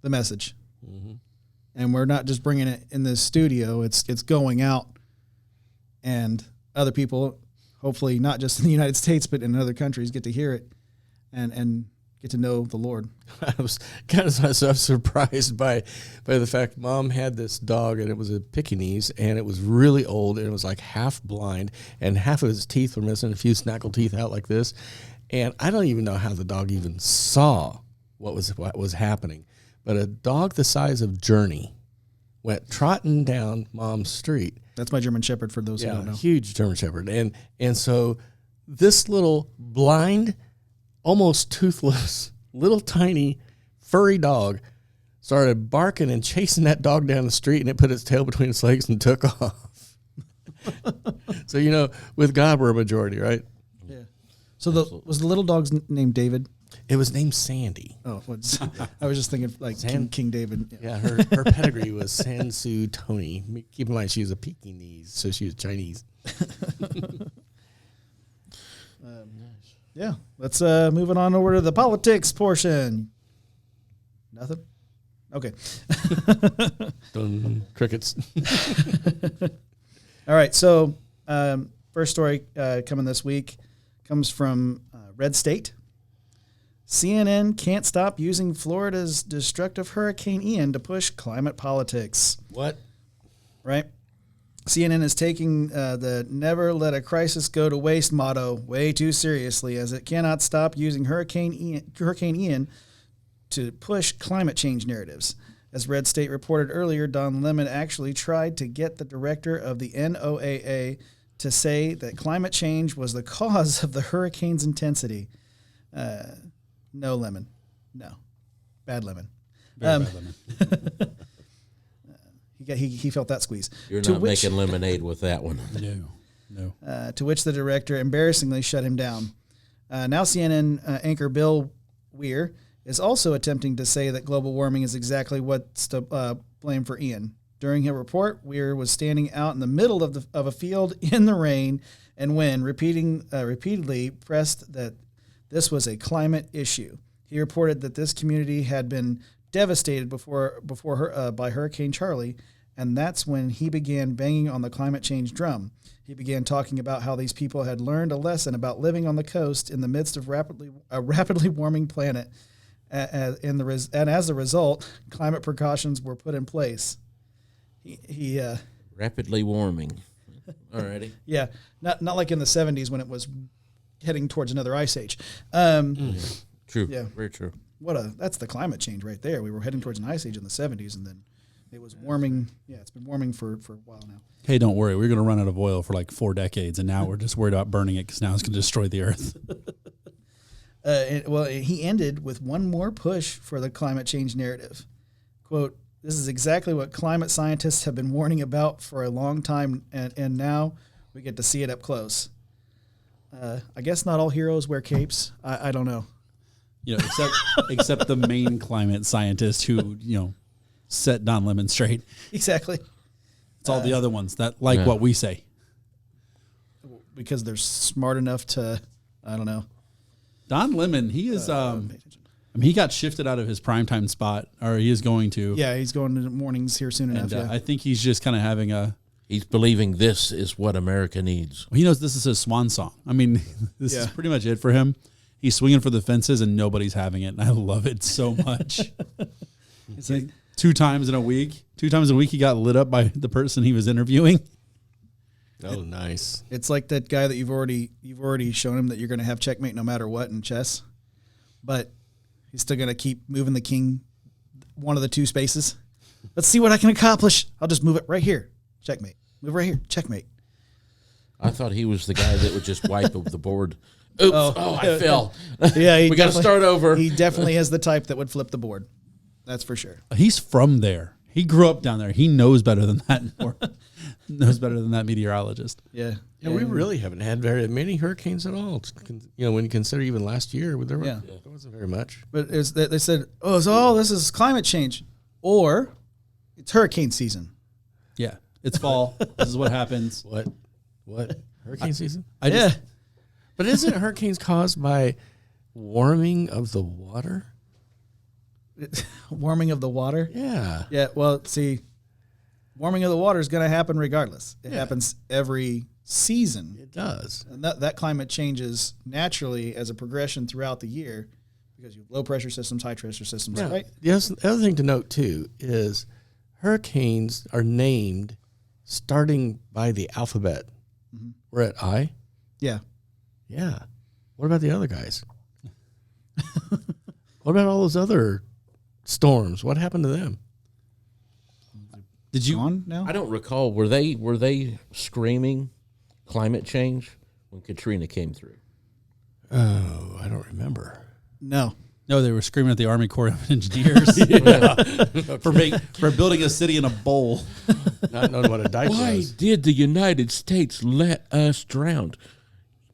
the message. And we're not just bringing it in this studio, it's going out, and other people, hopefully not just in the United States, but in other countries, get to hear it and get to know the Lord.
I was kind of myself surprised by the fact Mom had this dog, and it was a Pekingese, and it was really old, and it was like half blind, and half of its teeth were missing, a few snackle teeth out like this. And I don't even know how the dog even saw what was happening. But a dog the size of Journey went trotting down Mom's street.
That's my German Shepherd, for those who don't know.
Huge German Shepherd. And so this little blind, almost toothless, little tiny, furry dog started barking and chasing that dog down the street, and it put its tail between its legs and took off. So, with God, we're a majority, right?
Yeah. So was the little dog's name David?
It was named Sandy.
Oh, I was just thinking like King David.
Yeah, her pedigree was Sansu Tony. Keep in mind, she was a Pekingese, so she was Chinese.
Yeah, let's moving on over to the politics portion. Nothing? Okay.
Dun, crickets.
All right, so first story coming this week comes from Red State. CNN can't stop using Florida's destructive Hurricane Ian to push climate politics.
What?
Right? CNN is taking the never let a crisis go to waste motto way too seriously, as it cannot stop using Hurricane Ian to push climate change narratives. As Red State reported earlier, Don Lemon actually tried to get the director of the NOAA to say that climate change was the cause of the hurricane's intensity. No, Lemon. No. Bad Lemon.
Very bad lemon.
He felt that squeeze.
You're not making lemonade with that one.
No.
To which the director embarrassingly shut him down. Now CNN anchor Bill Weir is also attempting to say that global warming is exactly what's to blame for Ian. During her report, Weir was standing out in the middle of a field in the rain and wind, repeatedly pressed that this was a climate issue. He reported that this community had been devastated by Hurricane Charlie, and that's when he began banging on the climate change drum. He began talking about how these people had learned a lesson about living on the coast in the midst of a rapidly warming planet, and as a result, climate precautions were put in place. He
Rapidly warming. Alrighty.
yeah, not like in the 70s when it was heading towards another ice age.
True.
Yeah.
Very true.
That's the climate change right there. We were heading towards an ice age in the 70s, and then it was warming. Yeah, it's been warming for a while now.
Hey, don't worry. We're going to run out of oil for like 4 decades, and now we're just worried about burning it because now it's going to destroy the earth.
He ended with one more push for the climate change narrative. Quote, "This is exactly what climate scientists have been warning about for a long time, and now we get to see it up close." I guess not all heroes wear capes. I don't know.
Except the main climate scientist who, set Don Lemon straight.
Exactly.
It's all the other ones that like what we say.
Because they're smart enough to, I don't know.
Don Lemon, he is, he got shifted out of his primetime spot, or he is going to.
Yeah, he's going to the mornings here soon enough.
I think he's just kind of having
He's believing this is what America needs.
he knows this is his swan song. I mean, this is pretty much it for him. He's swinging for the fences and nobody's having it. And I love it so much. It's like 2 times a week he got lit up by the person he was interviewing.
Oh, nice.
It's like that guy that you've already shown him that you're going to have checkmate no matter what in chess, but he's still going to keep moving the king one of the 2 spaces. Let's see what I can accomplish. I'll just move it right here. Checkmate. Move right here. Checkmate.
I thought he was the guy that would just wipe the board. Oops! I fell.
Yeah,
we got to start over.
He definitely is the type that would flip the board. That's for sure.
He's from there. He grew up down there. He knows better than that. Knows better than that meteorologist.
Yeah.
Yeah, we really haven't had very many hurricanes at all. When you consider even last year, there wasn't very much.
But they said, this is climate change, or it's hurricane season.
Yeah, it's fall. This is what happens.
What? Hurricane season? But isn't hurricanes caused by warming of the water?
Warming of the water?
Yeah.
Yeah, well, see, warming of the water is going to happen regardless. It happens every season.
It does.
And that climate changes naturally as a progression throughout the year because you have low pressure systems, high pressure systems, right?
Yes. The other thing to note, too, is hurricanes are named starting by the alphabet. Mm-hmm. We're at I?
Yeah.
Yeah. What about the other guys? What about all those other storms? What happened to them?
Did you on now?
I don't recall. Were they screaming climate change when Katrina came through?
Oh, I don't remember.
No,
they were screaming at the Army Corps of Engineers for building a city in a bowl.
Not knowing what a dike
Why
was.
did the United States let us drown?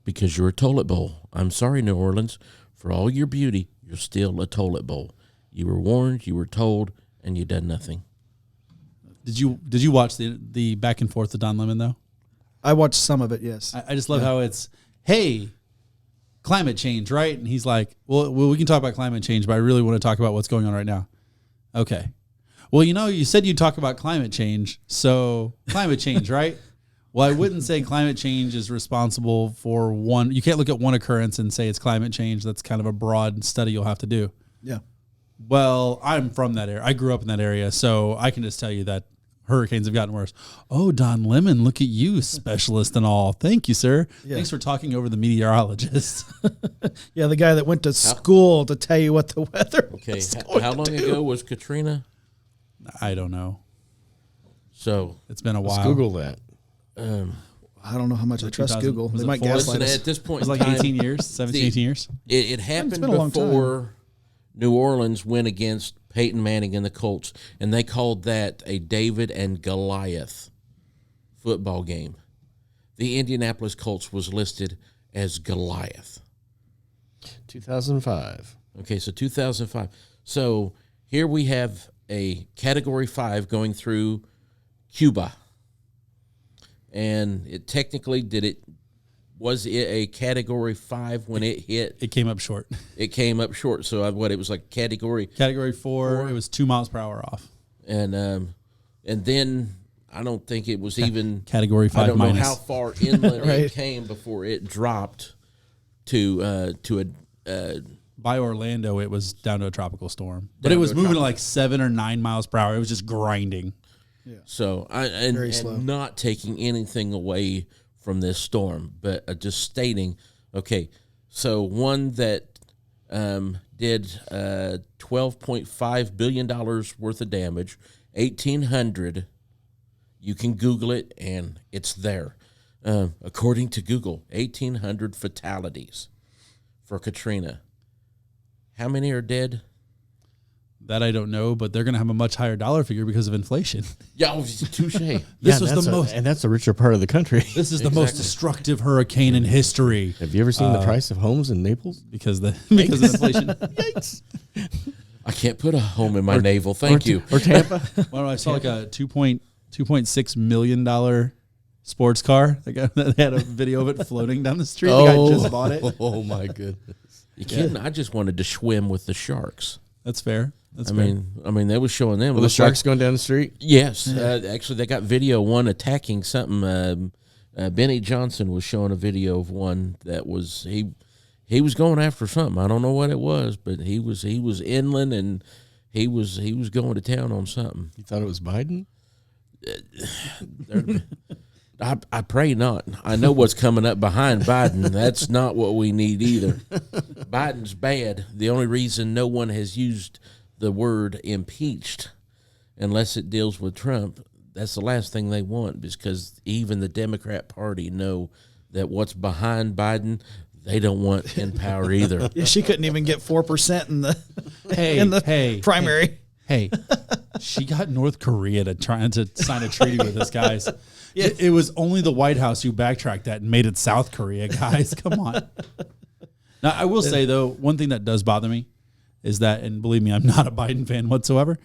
Because you're a toilet bowl. I'm sorry, New Orleans. For all your beauty, you're still a toilet bowl. You were warned, you were told, and you done nothing.
Did you watch the back and forth of Don Lemon though?
I watched some of it. Yes,
I just love how it's, hey, climate change, right? And he's like, well, we can talk about climate change, but I really want to talk about what's going on right now. Okay. Well, you said you'd talk about climate change, so climate change, right? Well, I wouldn't say climate change is responsible for one. You can't look at one occurrence and say it's climate change. That's kind of a broad study you'll have to do.
yeah.
Well, I'm from that area. I grew up in that area, so I can just tell you that hurricanes have gotten worse. Oh, Don Lemon, look at you, specialist and all. Thank you, sir.
Yeah.
Thanks for talking over the meteorologist.
Yeah, the guy that went to school to tell you what the weather.
Okay,
was
how long ago was Katrina?
I don't know.
So
It's been a
Let's
while.
Google that.
I don't know how much I trust
2000
Google.
was
They
it
might
4?
gaslight
listen,
us.
at this
It
point
was
in
like
time,
18 years, 17, 18 years.
It happened
been a long time.
before New Orleans went against Peyton Manning and the Colts, and they called that a David and Goliath football game. The Indianapolis Colts was listed as Goliath.
2005.
Okay, so 2005. So here we have a Category 5 going through Cuba. And it technically, did it was it a Category 5 when it hit?
It came up short.
It came up short. So it was like Category
4. It was 2 miles per hour off.
And then I don't think it was even
Category 5
I don't
minus.
know how far inland
Right.
it came before it dropped to a
By Orlando, it was down to a tropical storm, but it was moving at like 7 or 9 miles per hour. It was just grinding.
So
Very slow.
and not taking anything away from this storm, but just stating, okay, so one that did $12.5 billion worth of damage, 1,800. You can Google it, and it's there. According to Google, 1,800 fatalities for Katrina. How many are dead?
That I don't know, but they're going to have a much higher dollar figure because of inflation.
Yeah, touche.
This was the most.
and that's the richer part of the country.
This is the most destructive hurricane in history
Have you ever seen the price of homes in Naples?
because of inflation.
Yikes!
I can't put a home in my navel. Thank you.
Or Tampa.
Well, I saw like a $2.6 million sports car. They had a video of it floating down the street. The guy just bought it.
Oh my goodness!
You kidding? I just wanted to swim with the sharks.
That's fair. That's
I
fair.
mean, they was showing them.
Were the sharks going down the street?
Yes, actually, they got video of one attacking something. Benny Johnson was showing a video of one that was he was going after something. I don't know what it was, but he was inland and he was going to town on something.
You thought it was Biden?
I pray not. I know what's coming up behind Biden. That's not what we need either. Biden's bad. The only reason no one has used the word impeached, unless it deals with Trump, that's the last thing they want, because even the Democrat Party know that what's behind Biden, they don't want in power either.
Yeah, she couldn't even get 4% in the
Hey,
primary.
Hey, she got North Korea to trying to sign a treaty with us, guys. It was only the White House who backtracked that and made it South Korea, guys. Come on. Now, I will say, though, one thing that does bother me is that, and believe me, I'm not a Biden fan whatsoever,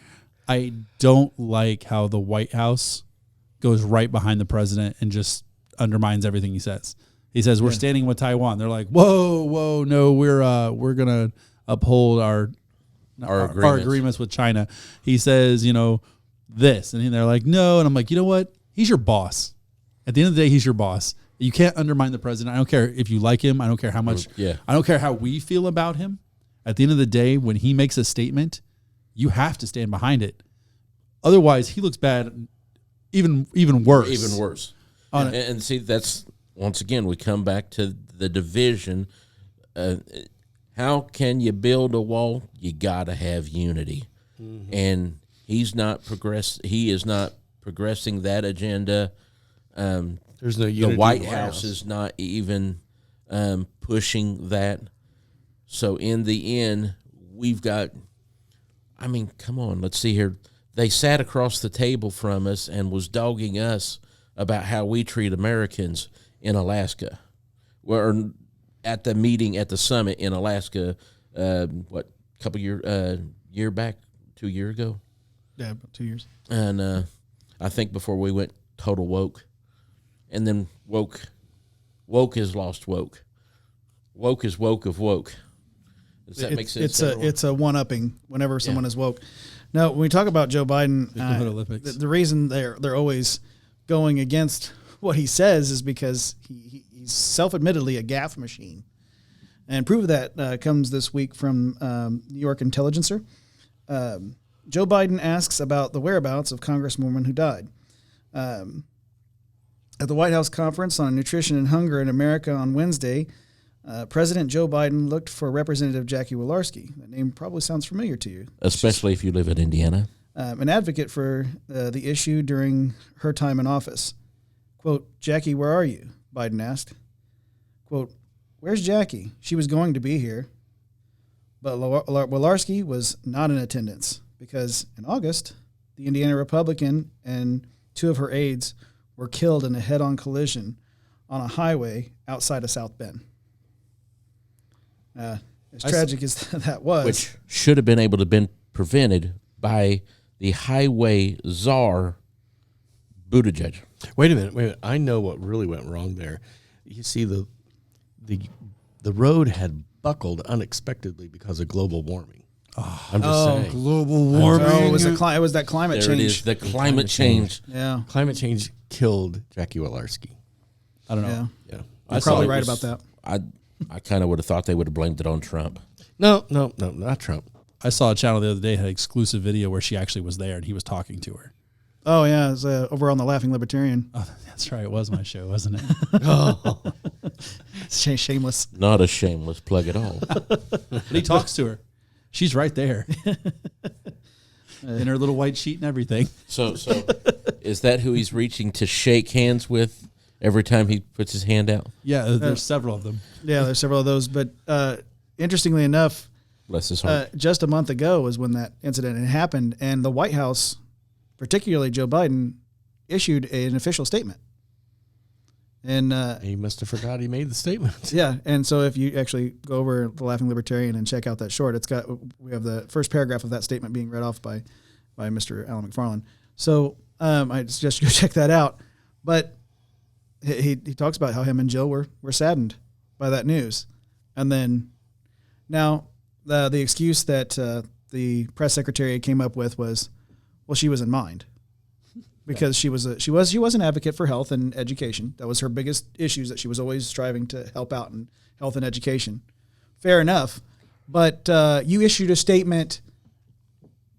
I don't like how the White House goes right behind the president and just undermines everything he says. He says, we're standing with Taiwan. They're like, whoa, no, we're going to uphold our agreements with China. He says, this. And they're like, no. And I'm like, you know what? He's your boss. At the end of the day, he's your boss. You can't undermine the president. I don't care if you like him. I don't care how much.
Yeah.
I don't care how we feel about him. At the end of the day, when he makes a statement, you have to stand behind it. Otherwise, he looks bad, even worse.
Even worse. And see, that's, once again, we come back to the division. How can you build a wall? You got to have unity. Mm-hmm. And he is not progressing that agenda.
There's no unity.
The White House is not even pushing that. So in the end, we've got, come on, let's see here. They sat across the table from us and was dogging us about how we treat Americans in Alaska. Or at the meeting at the summit in Alaska, year back, 2 years ago?
Yeah, about 2 years.
And I think before we went total woke. And then woke is lost woke. Woke is woke of woke. Does that make sense?
It's a one-upping whenever someone is woke. Now, when we talk about Joe Biden, the reason they're always going against what he says is because he's self-admittedly a gaffe machine. And proof of that comes this week from New York Intelligencer. Joe Biden asks about the whereabouts of Congresswoman who died. At the White House conference on nutrition and hunger in America on Wednesday, President Joe Biden looked for Representative Jackie Walorski. That name probably sounds familiar to you.
Especially if you live in Indiana.
An advocate for the issue during her time in office. Quote, Jackie, where are you? Biden asked. Quote, where's Jackie? She was going to be here. But Walorski was not in attendance because in August, the Indiana Republican and two of her aides were killed in a head-on collision on a highway outside of South Bend. As tragic as that was.
Which should have been able to have been prevented by the highway czar, Buttigieg.
Wait a minute. I know what really went wrong there. You see, the the road had buckled unexpectedly because of global warming. I'm just saying.
Global warming.
Oh, it was that climate
There it
change.
is, the climate change.
Yeah,
Climate change killed Jackie Walorski.
I don't know.
yeah.
Yeah.
You're probably right about that.
I kind of would have thought they would have blamed it on Trump.
No, not Trump.
I saw a channel the other day had exclusive video where she actually was there and he was talking to her.
Oh yeah, it was over on the Laughing Libertarian.
Oh, that's right. It was my show, wasn't it?
Shameless.
Not a shameless plug at all.
But he talks to her. She's right there in her little white sheet and everything.
So is that who he's reaching to shake hands with every time he puts his hand out?
Yeah, there's several of them.
Yeah, there's several of those. But interestingly enough,
Bless his heart.
just a month ago was when that incident had happened, and the White House, particularly Joe Biden, issued an official statement. And
He must have forgot he made the statement.
yeah, and so if you actually go over the Laughing Libertarian and check out that short, we have the first paragraph of that statement being read off by Mr. Alan McFarland. So I suggest you go check that out. But he talks about how him and Jill were saddened by that news, and then now the excuse that the press secretary came up with was, well, she was in mind. Because she was an advocate for health and education. That was her biggest issues, that she was always striving to help out in health and education. Fair enough. But you issued a statement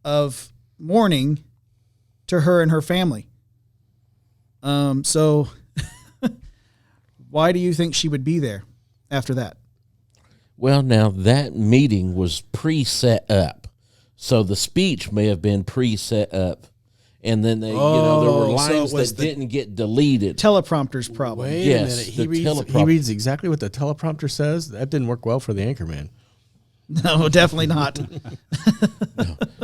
of mourning to her and her family. So why do you think she would be there after that?
Well, now that meeting was pre-set up. So the speech may have been pre-set up. And then there were lines that didn't get deleted.
Teleprompter's problem.
Wait
Yes,
a minute. He reads exactly what the teleprompter says. That didn't work well for the anchorman.
No, definitely not.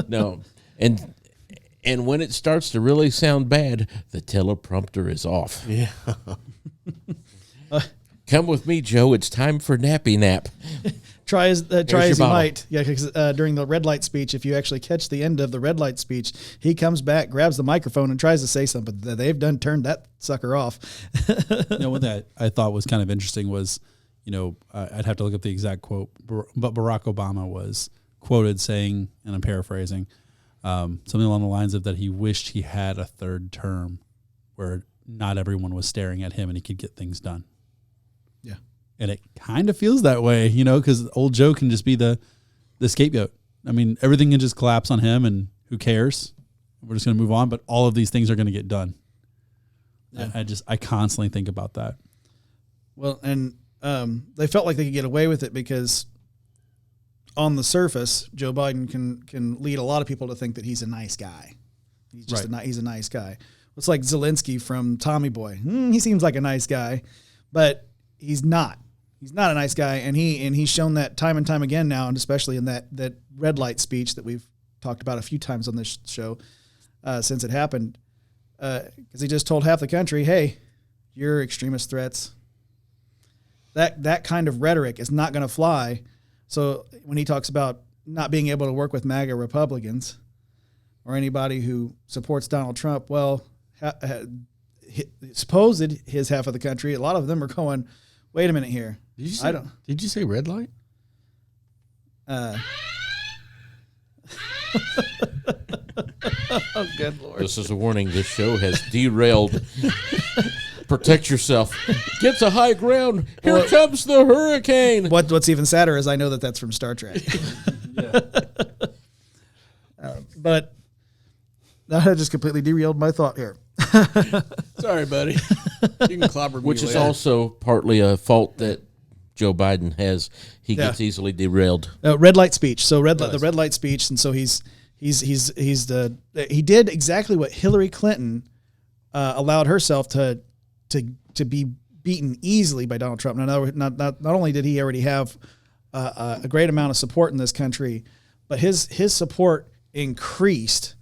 No. And when it starts to really sound bad, the teleprompter is off.
Yeah.
Come with me, Joe. It's time for nappy nap.
Try as
your
he
bottle.
might. Yeah, because during the red light speech, if you actually catch the end of the red light speech, he comes back, grabs the microphone, and tries to say something. They've turned that sucker off.
What that I thought was kind of interesting was, I'd have to look up the exact quote, but Barack Obama was quoted saying, and I'm paraphrasing, something along the lines of that he wished he had a third term where not everyone was staring at him and he could get things done.
Yeah.
And it kind of feels that way, because old Joe can just be the scapegoat. I mean, everything can just collapse on him, and who cares? We're just going to move on, but all of these things are going to get done. Yeah. I constantly think about that.
Well, and they felt like they could get away with it because on the surface, Joe Biden can lead a lot of people to think that he's a nice guy. He's just he's a nice guy. It's like Zelensky from Tommy Boy. He seems like a nice guy, but he's not. He's not a nice guy, and he's shown that time and time again now, and especially in that red light speech that we've talked about a few times on this show since it happened, because he just told half the country, "Hey, you're extremist threats." That kind of rhetoric is not going to fly. So when he talks about not being able to work with MAGA Republicans or anybody who supports Donald Trump, well, supposed his half of the country, a lot of them are going, wait a minute here.
Did you say red light?
Oh, good Lord.
This is a warning. This show has derailed. Protect yourself. Get to high ground. Here comes the hurricane.
What's even sadder is I know that that's from Star Trek. But that just completely derailed my thought here.
Sorry, buddy. You can clobber me
Which is
later.
also partly a fault that Joe Biden has. He gets easily derailed.
Red light speech. So the red light speech, and so he did exactly what Hillary Clinton allowed herself to be beaten easily by Donald Trump. Now, not only did he already have a great amount of support in this country, but his support increased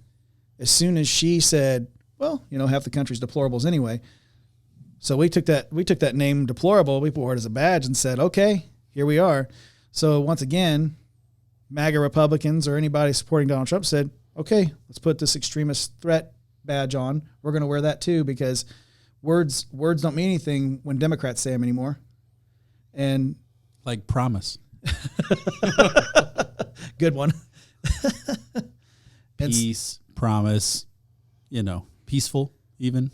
as soon as she said, well, half the country's deplorables anyway. So we took that name deplorable, we wore it as a badge and said, okay, here we are. So once again, MAGA Republicans or anybody supporting Donald Trump said, okay, let's put this extremist threat badge on. We're going to wear that too, because words don't mean anything when Democrats say them anymore. And
Like promise.
good one.
Peace, promise, peaceful even.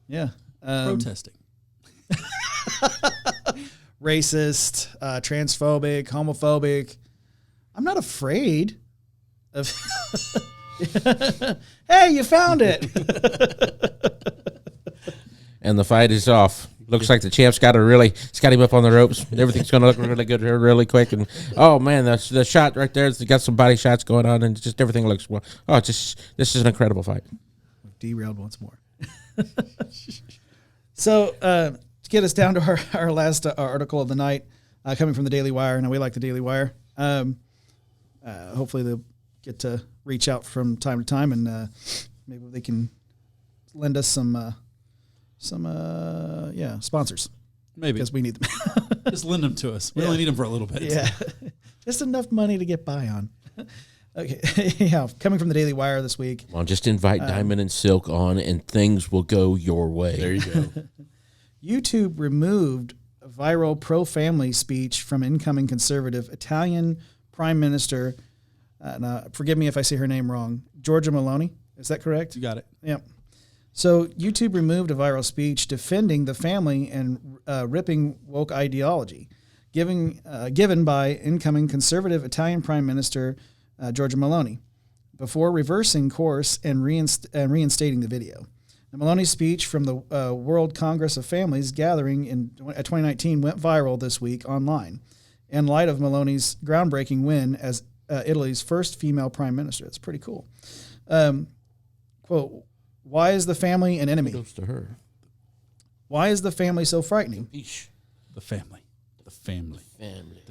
Yeah.
Protesting.
Racist, transphobic, homophobic. I'm not afraid of. Hey, you found it.
And the fight is off. Looks like the champ's got him up on the ropes. Everything's going to look really good here really quick. And oh man, the shot right there, it's got some body shots going on, and just everything looks well. Oh, this is an incredible fight.
Derailed once more. So to get us down to our last article of the night, coming from the Daily Wire. Now we like the Daily Wire. Hopefully they'll get to reach out from time to time, and maybe they can lend us some sponsors.
Maybe.
Because we need them.
Just lend them to us. We only need them for a little bit.
Yeah. Just enough money to get by on. Okay. Yeah. Coming from the Daily Wire this week.
Well, just invite Diamond and Silk on, and things will go your way.
There you go.
YouTube removed a viral pro-family speech from incoming conservative Italian Prime Minister, forgive me if I say her name wrong, Giorgia Meloni. Is that correct?
You got it.
Yep. So YouTube removed a viral speech defending the family and ripping woke ideology, given by incoming conservative Italian Prime Minister Giorgia Meloni, before reversing course and reinstating the video. The Meloni speech from the World Congress of Families gathering in 2019 went viral this week online, in light of Meloni's groundbreaking win as Italy's first female prime minister. That's pretty cool. Quote, why is the family an enemy?
Kudos to her.
Why is the family so frightening?
The family. The family.
Family.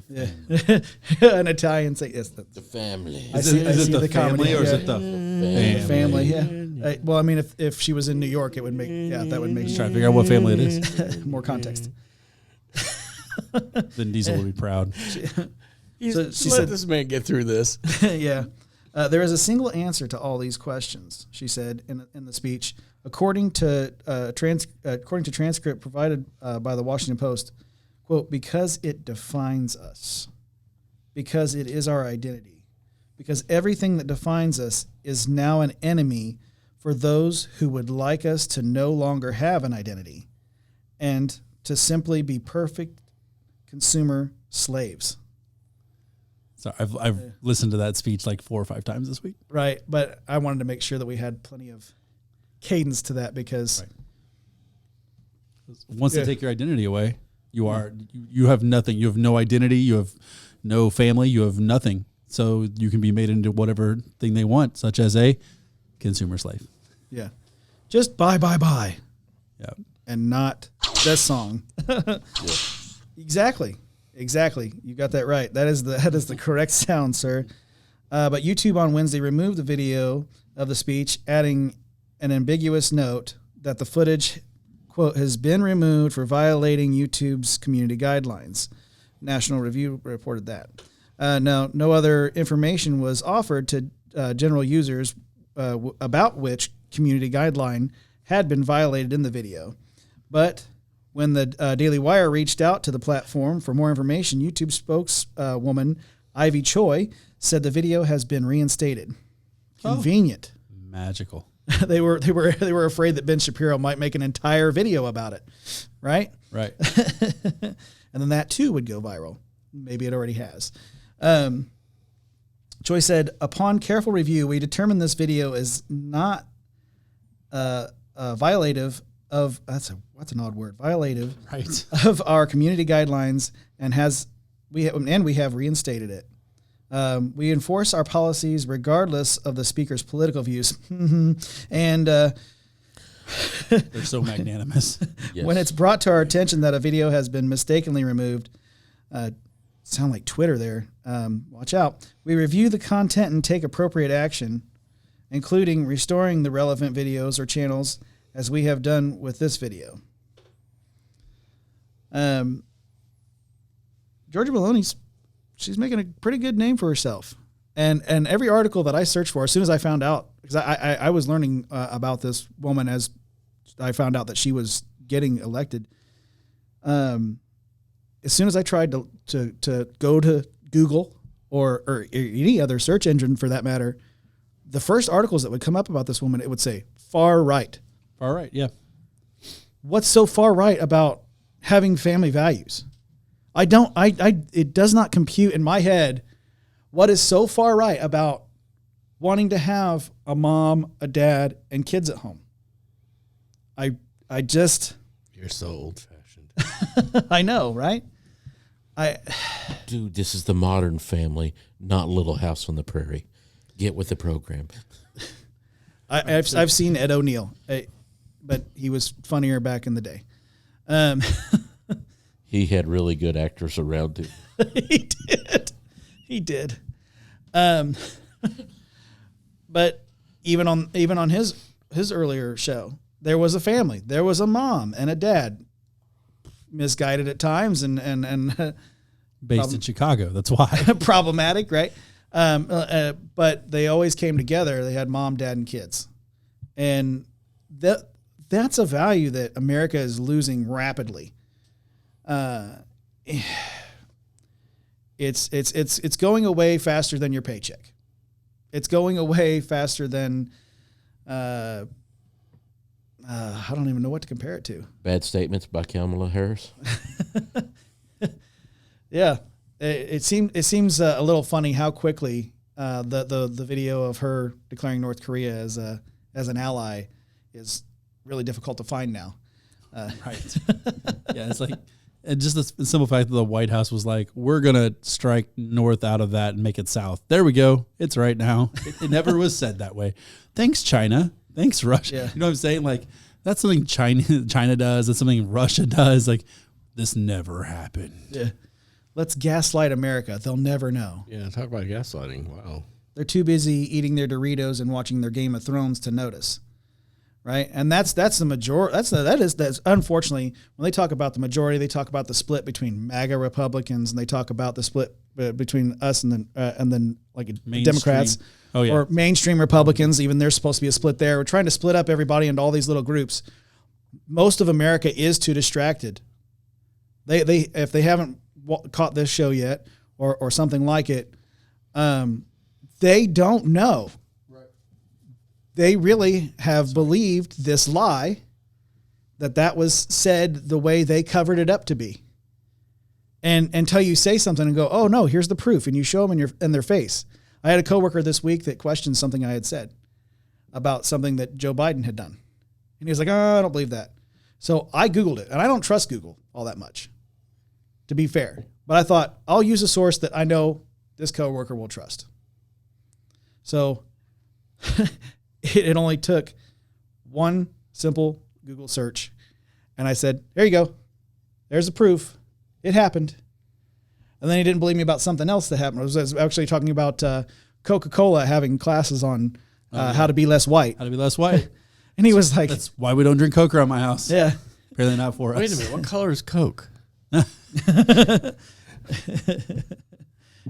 An Italian say yes.
The family.
Is it the family or is it the
family? Yeah. Well, I mean, if she was in New York, it would make that would make.
Just trying to figure out what family it is.
More context.
Then Diesel would be proud.
So she
Let
said,
this man get through this.
yeah. There is a single answer to all these questions, she said in the speech, according to transcript provided by the Washington Post. Quote, because it defines us, because it is our identity, because everything that defines us is now an enemy for those who would like us to no longer have an identity and to simply be perfect consumer slaves.
So I've listened to that speech like 4 or 5 times this week.
Right, but I wanted to make sure that we had plenty of cadence to that because
once they take your identity away, you have nothing. You have no identity. You have no family. You have nothing. So you can be made into whatever thing they want, such as a consumer slave.
Yeah, just buy.
Yeah,
and not this song. Exactly. You got that right. That is the correct sound, sir. But YouTube on Wednesday removed the video of the speech, adding an ambiguous note that the footage, quote, has been removed for violating YouTube's community guidelines. National Review reported that. Now, no other information was offered to general users about which community guideline had been violated in the video. But when the Daily Wire reached out to the platform for more information, YouTube spokeswoman Ivy Choi said the video has been reinstated. Convenient.
Magical.
They were afraid that Ben Shapiro might make an entire video about it, right?
Right.
And then that too would go viral. Maybe it already has. Choi said, upon careful review, we determined this video is not violative of that's an odd word. Violative
Right.
of our community guidelines and we have reinstated it. We enforce our policies regardless of the speaker's political views. And
They're so magnanimous.
Yes.
when it's brought to our attention that a video has been mistakenly removed, sound like Twitter there, watch out. We review the content and take appropriate action, including restoring the relevant videos or channels as we have done with this video. Giorgia Meloni, she's making a pretty good name for herself. And every article that I searched for, as soon as I found out, because I was learning about this woman as I found out that she was getting elected, as soon as I tried to go to Google or any other search engine for that matter, the first articles that would come up about this woman, it would say far right.
Far right, yeah.
What's so far right about having family values? It does not compute in my head what is so far right about wanting to have a mom, a dad, and kids at home.
You're so old fashioned.
I know, right?
Dude, this is the modern family, not Little House on the Prairie. Get with the program.
I've seen Ed O'Neill, but he was funnier back in the day.
He had really good actors around him.
He did. But even on his earlier show, there was a family. There was a mom and a dad, misguided at times and
Based in Chicago, that's why.
problematic, right? But they always came together. They had mom, dad, and kids, and that's a value that America is losing rapidly. It's going away faster than your paycheck. It's going away faster than I don't even know what to compare it to.
Bad statements by Kamala Harris.
Yeah, it seems a little funny how quickly the video of her declaring North Korea as an ally is really difficult to find now.
Right. Yeah, it's like, and just the simple fact that the White House was like, we're going to strike north out of that and make it south. There we go. It's right now. It never was said that way. Thanks, China. Thanks, Russia.
Yeah.
You know what I'm saying? Like, that's something China does. That's something Russia does. Like, this never happened.
Yeah. Let's gaslight America. They'll never know.
Yeah, talk about gaslighting. Wow.
They're too busy eating their Doritos and watching their Game of Thrones to notice. Right, and that's the majority. That's unfortunately when they talk about the majority, they talk about the split between MAGA Republicans, and they talk about the split between us and then like Democrats, or mainstream Republicans. Even there's supposed to be a split there. We're trying to split up everybody into all these little groups. Most of America is too distracted. They if they haven't caught this show yet or something like it, they don't know. They really have believed this lie that was said the way they covered it up to be. And until you say something and go, oh no, here's the proof, and you show them in their face. I had a coworker this week that questioned something I had said about something that Joe Biden had done. And he was like, oh, I don't believe that. So I Googled it, and I don't trust Google all that much, to be fair. But I thought, I'll use a source that I know this coworker will trust. So it only took one simple Google search. And I said, there you go. There's the proof. It happened. And then he didn't believe me about something else that happened. I was actually talking about Coca-Cola having classes on how to be less white.
How to be less white.
And he was like...
That's why we don't drink Coke around my house.
Yeah.
Apparently not for us.
Wait a minute. What color is Coke?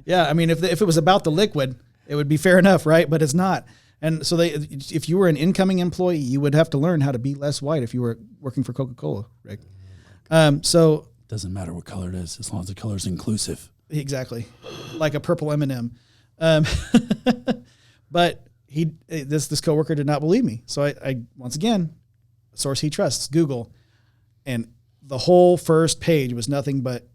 Yeah, I mean, if it was about the liquid, it would be fair enough, right? But it's not. And so if you were an incoming employee, you would have to learn how to be less white if you were working for Coca-Cola, Rick. So
doesn't matter what color it is, as long as the color is inclusive.
Exactly, like a purple M&M. But this coworker did not believe me. So I once again, a source he trusts, Google, and the whole first page was nothing but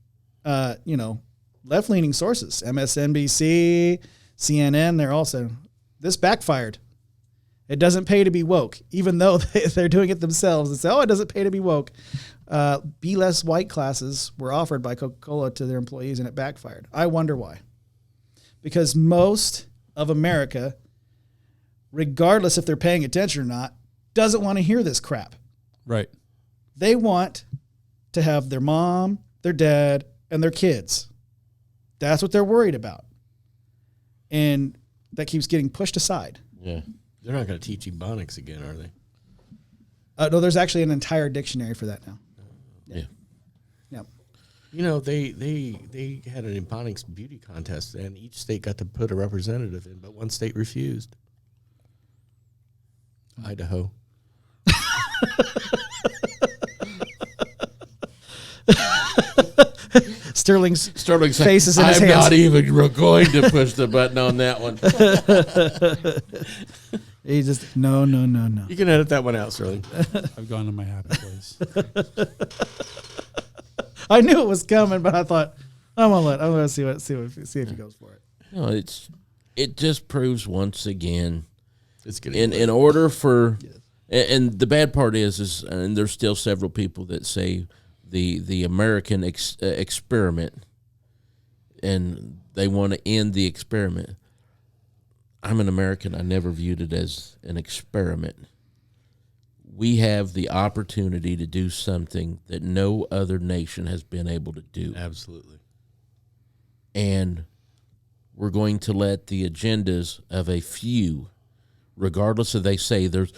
left-leaning sources, MSNBC, CNN. They're also. This backfired. It doesn't pay to be woke, even though they're doing it themselves. They say, it doesn't pay to be woke. Be less white classes were offered by Coca-Cola to their employees, and it backfired. I wonder why. Because most of America, regardless if they're paying attention or not, doesn't want to hear this crap.
Right.
They want to have their mom, their dad, and their kids. That's what they're worried about. And that keeps getting pushed aside.
Yeah. They're not going to teach Ebonics again, are they?
No, there's actually an entire dictionary for that now.
Yeah.
Yeah.
You know, they had an Ebonics beauty contest, and each state got to put a representative in, but one state refused. Idaho.
Sterling's
Sterling's
face is in his
I'm
hands.
not even going to push the button on that one.
He just no.
You can edit that one out, Sterling.
I've gone to my happy place.
I knew it was coming, but I thought I'm gonna see if he goes for it.
No, it just proves once again.
It's getting
In order for, and the bad part is, and there's still several people that say the American experiment, and they want to end the experiment. I'm an American. I never viewed it as an experiment. We have the opportunity to do something that no other nation has been able to do.
Absolutely.
And we're going to let the agendas of a few, regardless of they say the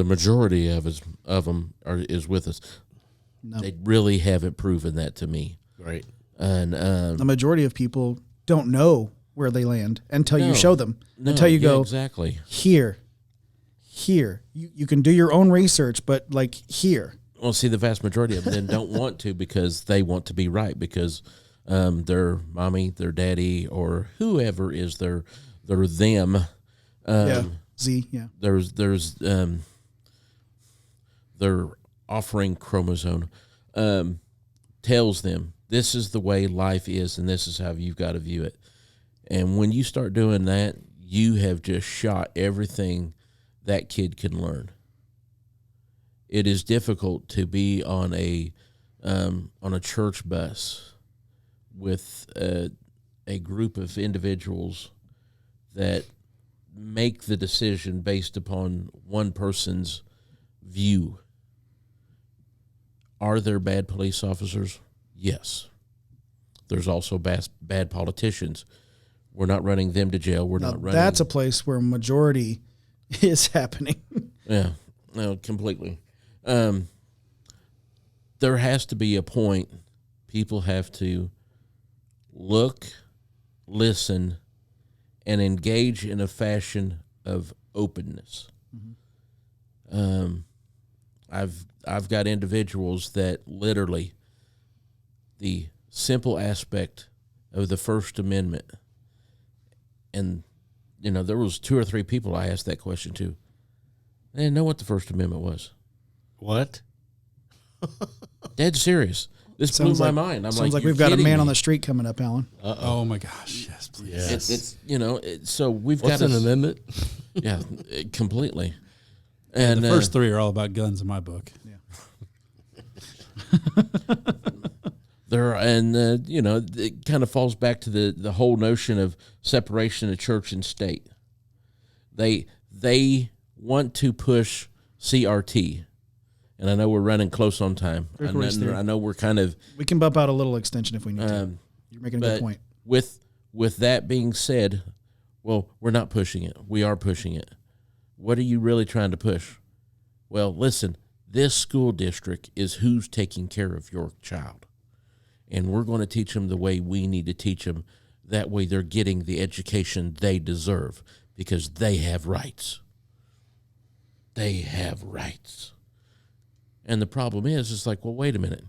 majority of them is with us.
No.
They really haven't proven that to me.
Right.
And
The majority of people don't know where they land until you
No.
show them.
no,
Until you
yeah,
go
exactly.
here. You can do your own research, but like here.
Well, see, the vast majority of them then don't want to because they want to be right because their mommy, their daddy, or whoever is their them.
Z. Yeah.
There's their offering chromosome tells them this is the way life is and this is how you've got to view it. And when you start doing that, you have just shot everything that kid can learn. It is difficult to be on a church bus with a group of individuals that make the decision based upon one person's view. Are there bad police officers? Yes. There's also bad politicians. We're not running them to jail. We're not running.
That's a place where majority is happening.
Yeah, no, completely. There has to be a point. People have to look, listen, and engage in a fashion of openness. Mm-hmm. I've got individuals that literally the simple aspect of the First Amendment, and there was 2 or 3 people I asked that question to. They didn't know what the First Amendment was.
What?
Dead serious. This blew my mind. I'm
sounds like
"You're
we've got a
kidding
man
me."
on the street coming up, Alan.
Oh my gosh! Yes, please.
Yes.
So we've
What's
got
an amendment?
Yeah, completely. And
The first 3 are all about guns in my book.
it kind of falls back to the whole notion of separation of church and state. They want to push CRT, and I know we're running close on time. I know we're kind of.
We can bump out a little extension if we need to. You're making a good point.
With that being said, well, we're not pushing it. We are pushing it. What are you really trying to push? Well, listen, this school district is who's taking care of your child. And we're going to teach them the way we need to teach them. That way they're getting the education they deserve because they have rights. They have rights. And the problem is, it's like, well, wait a minute.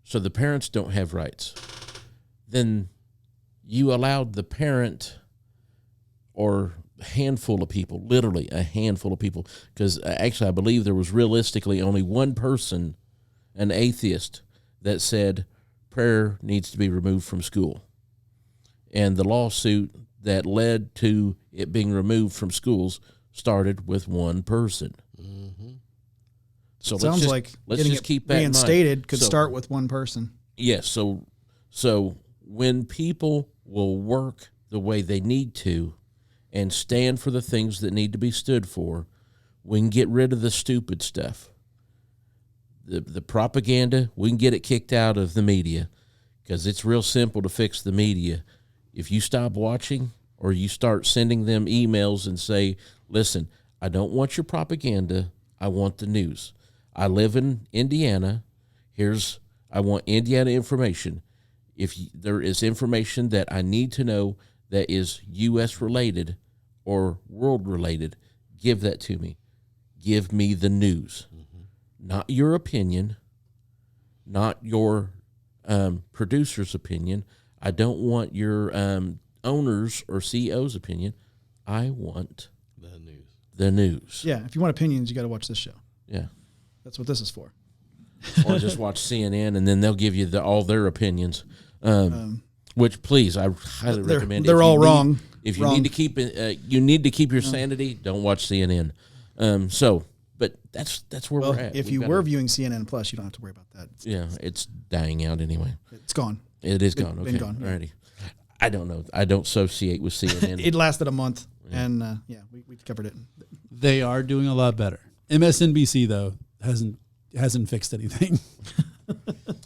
So the parents don't have rights. Then you allowed the parent or handful of people, literally a handful of people, because actually I believe there was realistically only one person, an atheist, that said prayer needs to be removed from school. And the lawsuit that led to it being removed from schools started with one person. Mm-hmm. So
Sounds like
let's
getting
just
it
keep that in mind.
reinstated could start with one person.
Yes. So when people will work the way they need to and stand for the things that need to be stood for, we can get rid of the stupid stuff. The propaganda, we can get it kicked out of the media because it's real simple to fix the media. If you stop watching or you start sending them emails and say, listen, I don't want your propaganda. I want the news. I live in Indiana. I want Indiana information. If there is information that I need to know that is U.S. related or world related, give that to me. Give me the news. Mm-hmm. Not your opinion, not your producer's opinion. I don't want your owner's or CEO's opinion. I want the news.
Yeah, if you want opinions, you got to watch this show.
Yeah.
That's what this is for.
Or just watch CNN, and then they'll give you all their opinions. Which, please, I highly recommend.
They're all wrong.
If you need to keep you need to keep your sanity, don't watch CNN. But that's where we're at.
If you were viewing CNN Plus, you don't have to worry about that.
Yeah, it's dying out anyway.
It's gone.
It is gone. Okay,
been gone.
Alrighty. I don't know. I don't associate with CNN.
It lasted a month, and we covered it.
They are doing a lot better. MSNBC though hasn't fixed anything.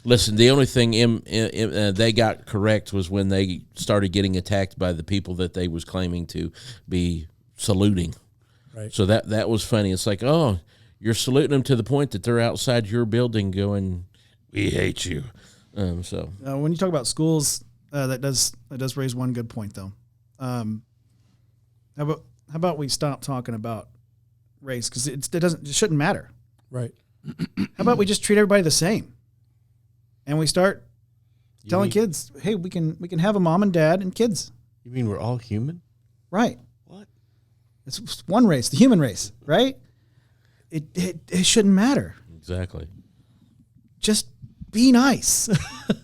Listen, the only thing they got correct was when they started getting attacked by the people that they was claiming to be saluting.
Right.
So that was funny. It's like, oh, you're saluting them to the point that they're outside your building going, "We hate you." When
you talk about schools, that does raise one good point though. How about we stop talking about race, because it shouldn't matter.
Right.
How about we just treat everybody the same, and we start telling kids, "Hey, we can have a mom and dad and kids."
You mean we're all human?
Right.
What?
It's one race, the human race, right? It shouldn't matter.
Exactly.
Just be nice.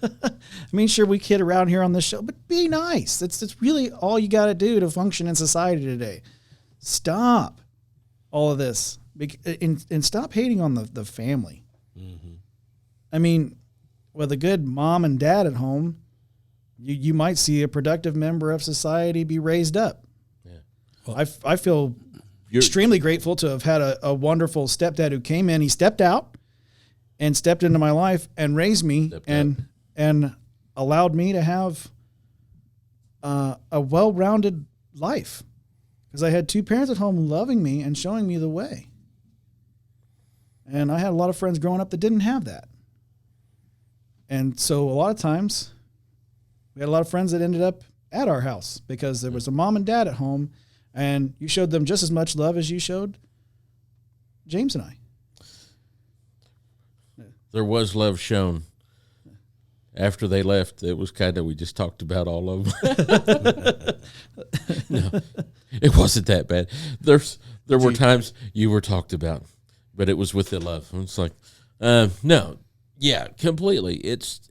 I mean, sure, we kid around here on this show, but be nice. That's really all you got to do to function in society today. Stop all of this and stop hating on the family. Mm-hmm. I mean, with a good mom and dad at home, you might see a productive member of society be raised up. Yeah. Well, I feel extremely grateful to have had a wonderful stepdad who came in. He stepped out and stepped into my life and raised me and allowed me to have a well-rounded life, because I had two parents at home loving me and showing me the way. And I had a lot of friends growing up that didn't have that. And so a lot of times we had a lot of friends that ended up at our house because there was a mom and dad at home, and you showed them just as much love as you showed James and I.
There was love shown. After they left, it was kind of, we just talked about all of them. No, it wasn't that bad. There were times you were talked about, but it was with the love. It's like, no, yeah, completely. It's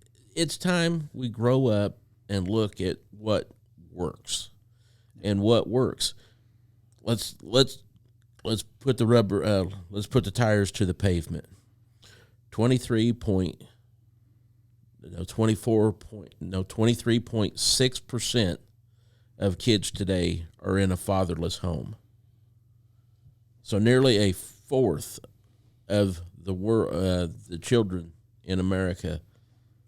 time we grow up and look at what works and what works. Let's put the rubber. Let's put the tires to the pavement. 23.6% of kids today are in a fatherless home. So nearly a fourth of the children in America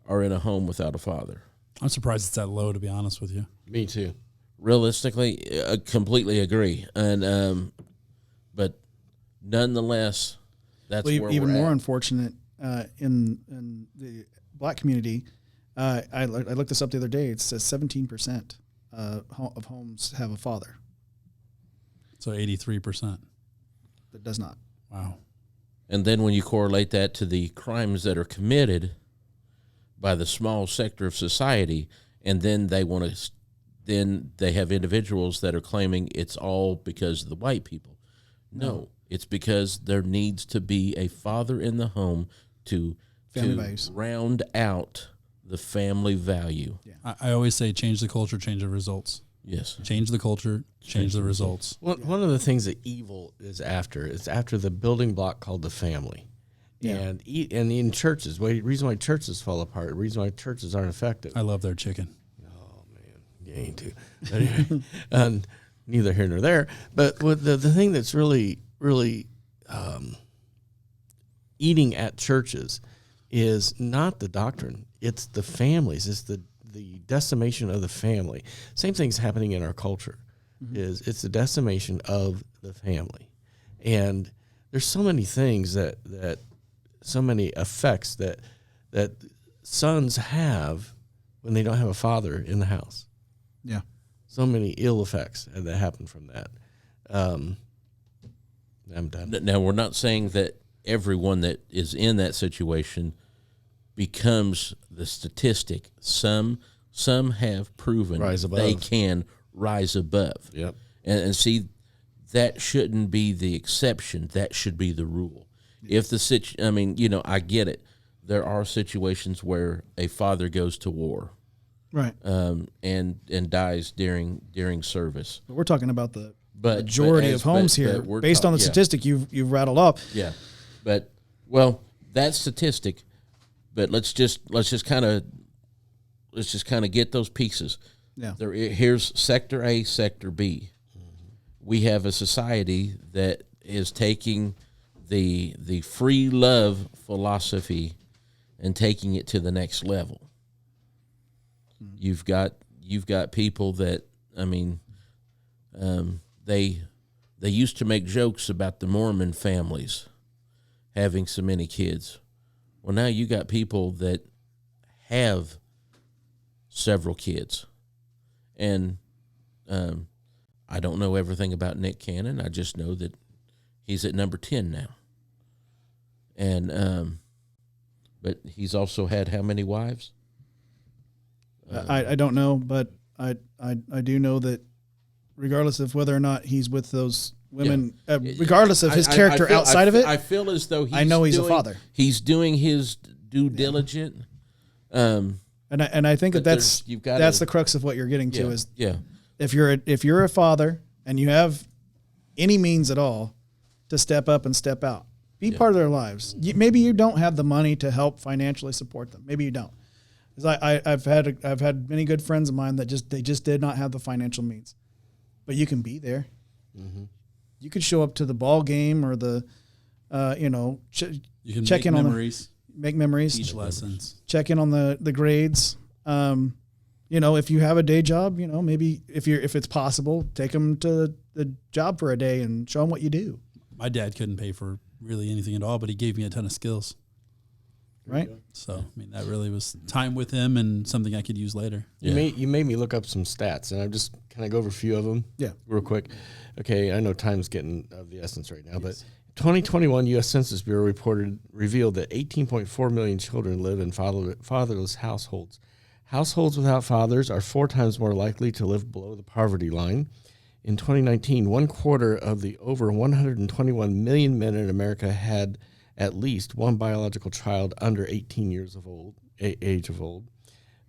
are in a home without a father.
I'm surprised it's that low, to be honest with you.
Me too.
Realistically, I completely agree, and but nonetheless, that's where
even
we're
more
at.
unfortunate in the Black community. I looked this up the other day. It says 17% of homes have a father.
So 83%.
That does not.
Wow.
And then when you correlate that to the crimes that are committed by the small sector of society, and then they have individuals that are claiming it's all because of the white people. No, it's because there needs to be a father in the home to round out the family value.
Yeah. I always say change the culture, change the results.
Yes.
Change the culture, change the results.
One of the things that evil is after the building block called the family. Yeah. And in churches, the reason why churches fall apart, the reason why churches aren't effective.
I love their chicken.
Oh, man. You ain't too. But anyway, neither here nor there. But with the thing that's really, really eating at churches is not the doctrine. It's the families. It's the decimation of the family. Same thing's happening in our culture. Mm-hmm. It's the decimation of the family. And there's so many things that so many effects that sons have when they don't have a father in the house.
Yeah.
So many ill effects that happen from that. I'm done.
Now, we're not saying that everyone that is in that situation becomes the statistic. Some have proven
Rise above.
they can rise above.
Yep.
And see, that shouldn't be the exception. That should be the rule. If the I get it. There are situations where a father goes to war,
Right.
and dies during service.
But we're talking about the
But
majority of homes here, based on the statistic you've rattled off.
Yeah, but that statistic. But let's just kind of get those pieces.
Yeah.
Here's sector A, sector B. We have a society that is taking the free love philosophy and taking it to the next level. You've got people that they used to make jokes about the Mormon families having so many kids. Well, now you got people that have several kids, and I don't know everything about Nick Cannon. I just know that he's at number 10 now, and but he's also had how many wives?
I don't know, but I do know that regardless of whether or not he's with those women, regardless of his character outside of it,
I feel as though
I know he's a father.
He's doing his due diligence.
And I think that's the crux of what you're getting to is if you're a father and you have any means at all to step up and step out, be part of their lives. Maybe you don't have the money to help financially support them. Maybe you don't. Because I've had many good friends of mine that they just did not have the financial means, but you can be there. Mm-hmm. You could show up to the ball game or the,
you can
check in make memories,
teach lessons,
check in on the grades. If you have a day job, maybe if it's possible, take them to the job for a day and show them what you do.
My dad couldn't pay for really anything at all, but he gave me a ton of skills.
Right.
So, that really was time with him and something I could use later.
You made me look up some stats, and I'm just kind of go over a few of them.
Yeah.
Real quick. Okay, I know time's getting of the essence right now, but 2021 U.S. Census Bureau revealed that 18.4 million children live in fatherless households. Households without fathers are 4 times more likely to live below the poverty line. In 2019, 1/4 of the over 121 million men in America had at least one biological child under 18 years of age.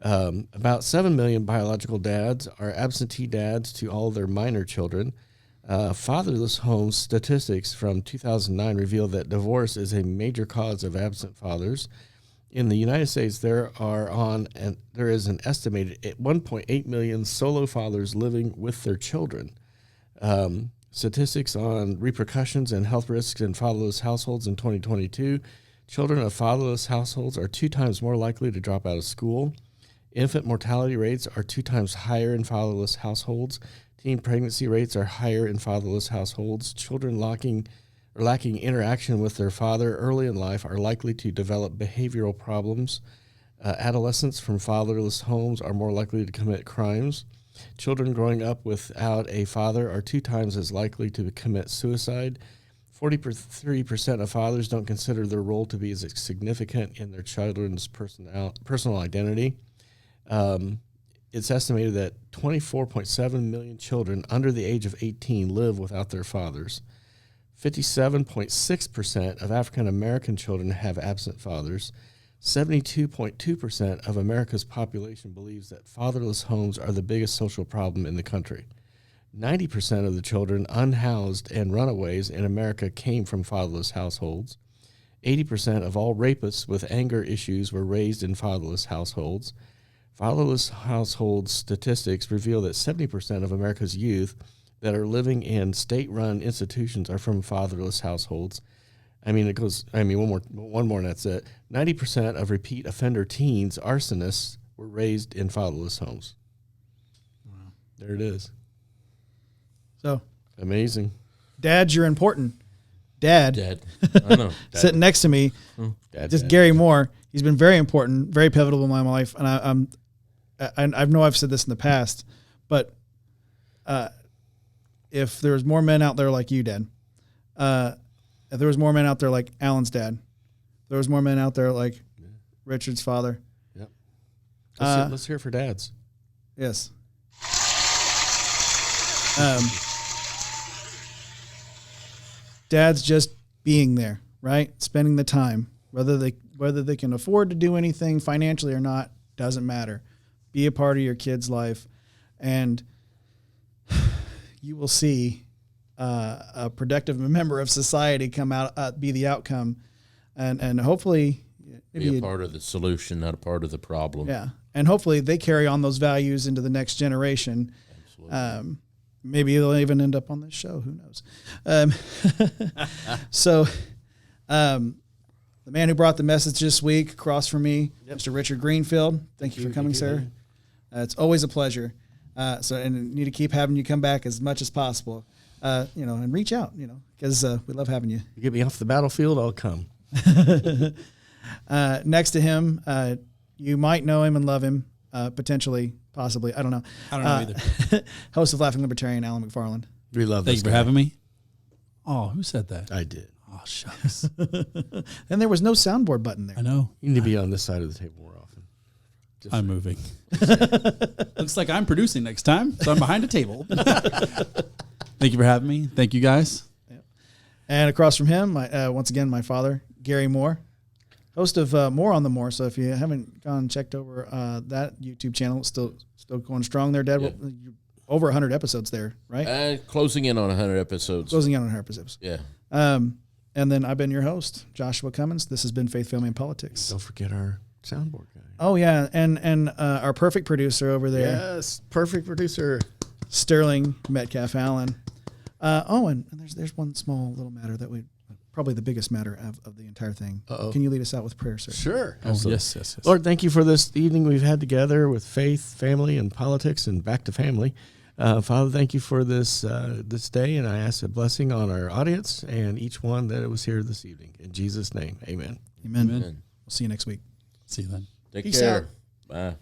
About 7 million biological dads are absentee dads to all their minor children. Fatherless homes statistics from 2009 reveal that divorce is a major cause of absent fathers. In the United States, there is an estimated 1.8 million solo fathers living with their children. Statistics on repercussions and health risks in fatherless households in 2022. Children of fatherless households are 2 times more likely to drop out of school. Infant mortality rates are 2 times higher in fatherless households. Teen pregnancy rates are higher in fatherless households. Children lacking interaction with their father early in life are likely to develop behavioral problems. Adolescents from fatherless homes are more likely to commit crimes. Children growing up without a father are 2 times as likely to commit suicide. 43% of fathers don't consider their role to be as significant in their children's personal identity. It's estimated that 24.7 million children under the age of 18 live without their fathers. 57.6% of African American children have absent fathers. 72.2% of America's population believes that fatherless homes are the biggest social problem in the country. 90% of the children unhoused and runaways in America came from fatherless households. 80% of all rapists with anger issues were raised in fatherless households. Fatherless household statistics reveal that 70% of America's youth that are living in state-run institutions are from fatherless households. One more and that's it. 90% of repeat offender teens, arsonists, were raised in fatherless homes. Wow. There it is.
So
amazing.
Dads, you're important. Dad.
I know.
Sitting next to me, Gary Moore. He's been very important, very pivotal in my life. And I know I've said this in the past, but if there was more men out there like you, Dad, if there was more men out there like Alan's dad, if there was more men out there like Richard's father.
Yep.
Uh,
Let's hear for dads.
Yes. Dad's just being there, right? Spending the time, whether they can afford to do anything financially or not, doesn't matter. Be a part of your kid's life, and you will see a productive member of society come out, be the outcome, and hopefully
Be a part of the solution, not a part of the problem.
yeah, and hopefully they carry on those values into the next generation.
Absolutely.
Maybe they'll even end up on this show. Who knows? So, the man who brought the message this week across from me, Mr. Richard Greenfield. Thank you for coming, sir. It's always a pleasure. And I need to keep having you come back as much as possible. And reach out, because we love having you.
You get me off the battlefield, I'll come.
Next to him, you might know him and love him, potentially, possibly. I don't know.
I don't know either.
Host of Laughing Libertarian, Alan McFarland.
We love
Thank
this
you for
guy.
having me. Oh, who said that?
I did.
Oh, shucks.
And there was no soundboard button there.
I know.
You need to be on this side of the table more often.
I'm moving. Looks like I'm producing next time, so I'm behind a table. Thank you for having me. Thank you, guys.
And across from him, once again, my father, Gary Moore, host of More on the More. So if you haven't gone and checked over that YouTube channel, it's still going strong there, Dad.
Yeah.
You're over 100 episodes there, right?
Closing in on 100 episodes.
Closing in on 100 episodes.
Yeah.
And then I've been your host, Joshua Cummins. This has been Faith, Family, and Politics.
Don't forget our soundboard guy.
Oh, yeah. And our perfect producer over there,
Yes, perfect producer.
Sterling Metcalf Allen. And there's one small little matter that probably the biggest matter of the entire thing.
Uh-oh.
Can you lead us out with prayer, sir?
Sure.
Oh, yes.
Lord, thank you for this evening we've had together with faith, family, and politics, and back to family. Father, thank you for this day, and I ask a blessing on our audience and each one that was here this evening. In Jesus' name, amen.
Amen.
Amen.
We'll see you next week.
See you then.
Take
Peace
care.
out.
Bye.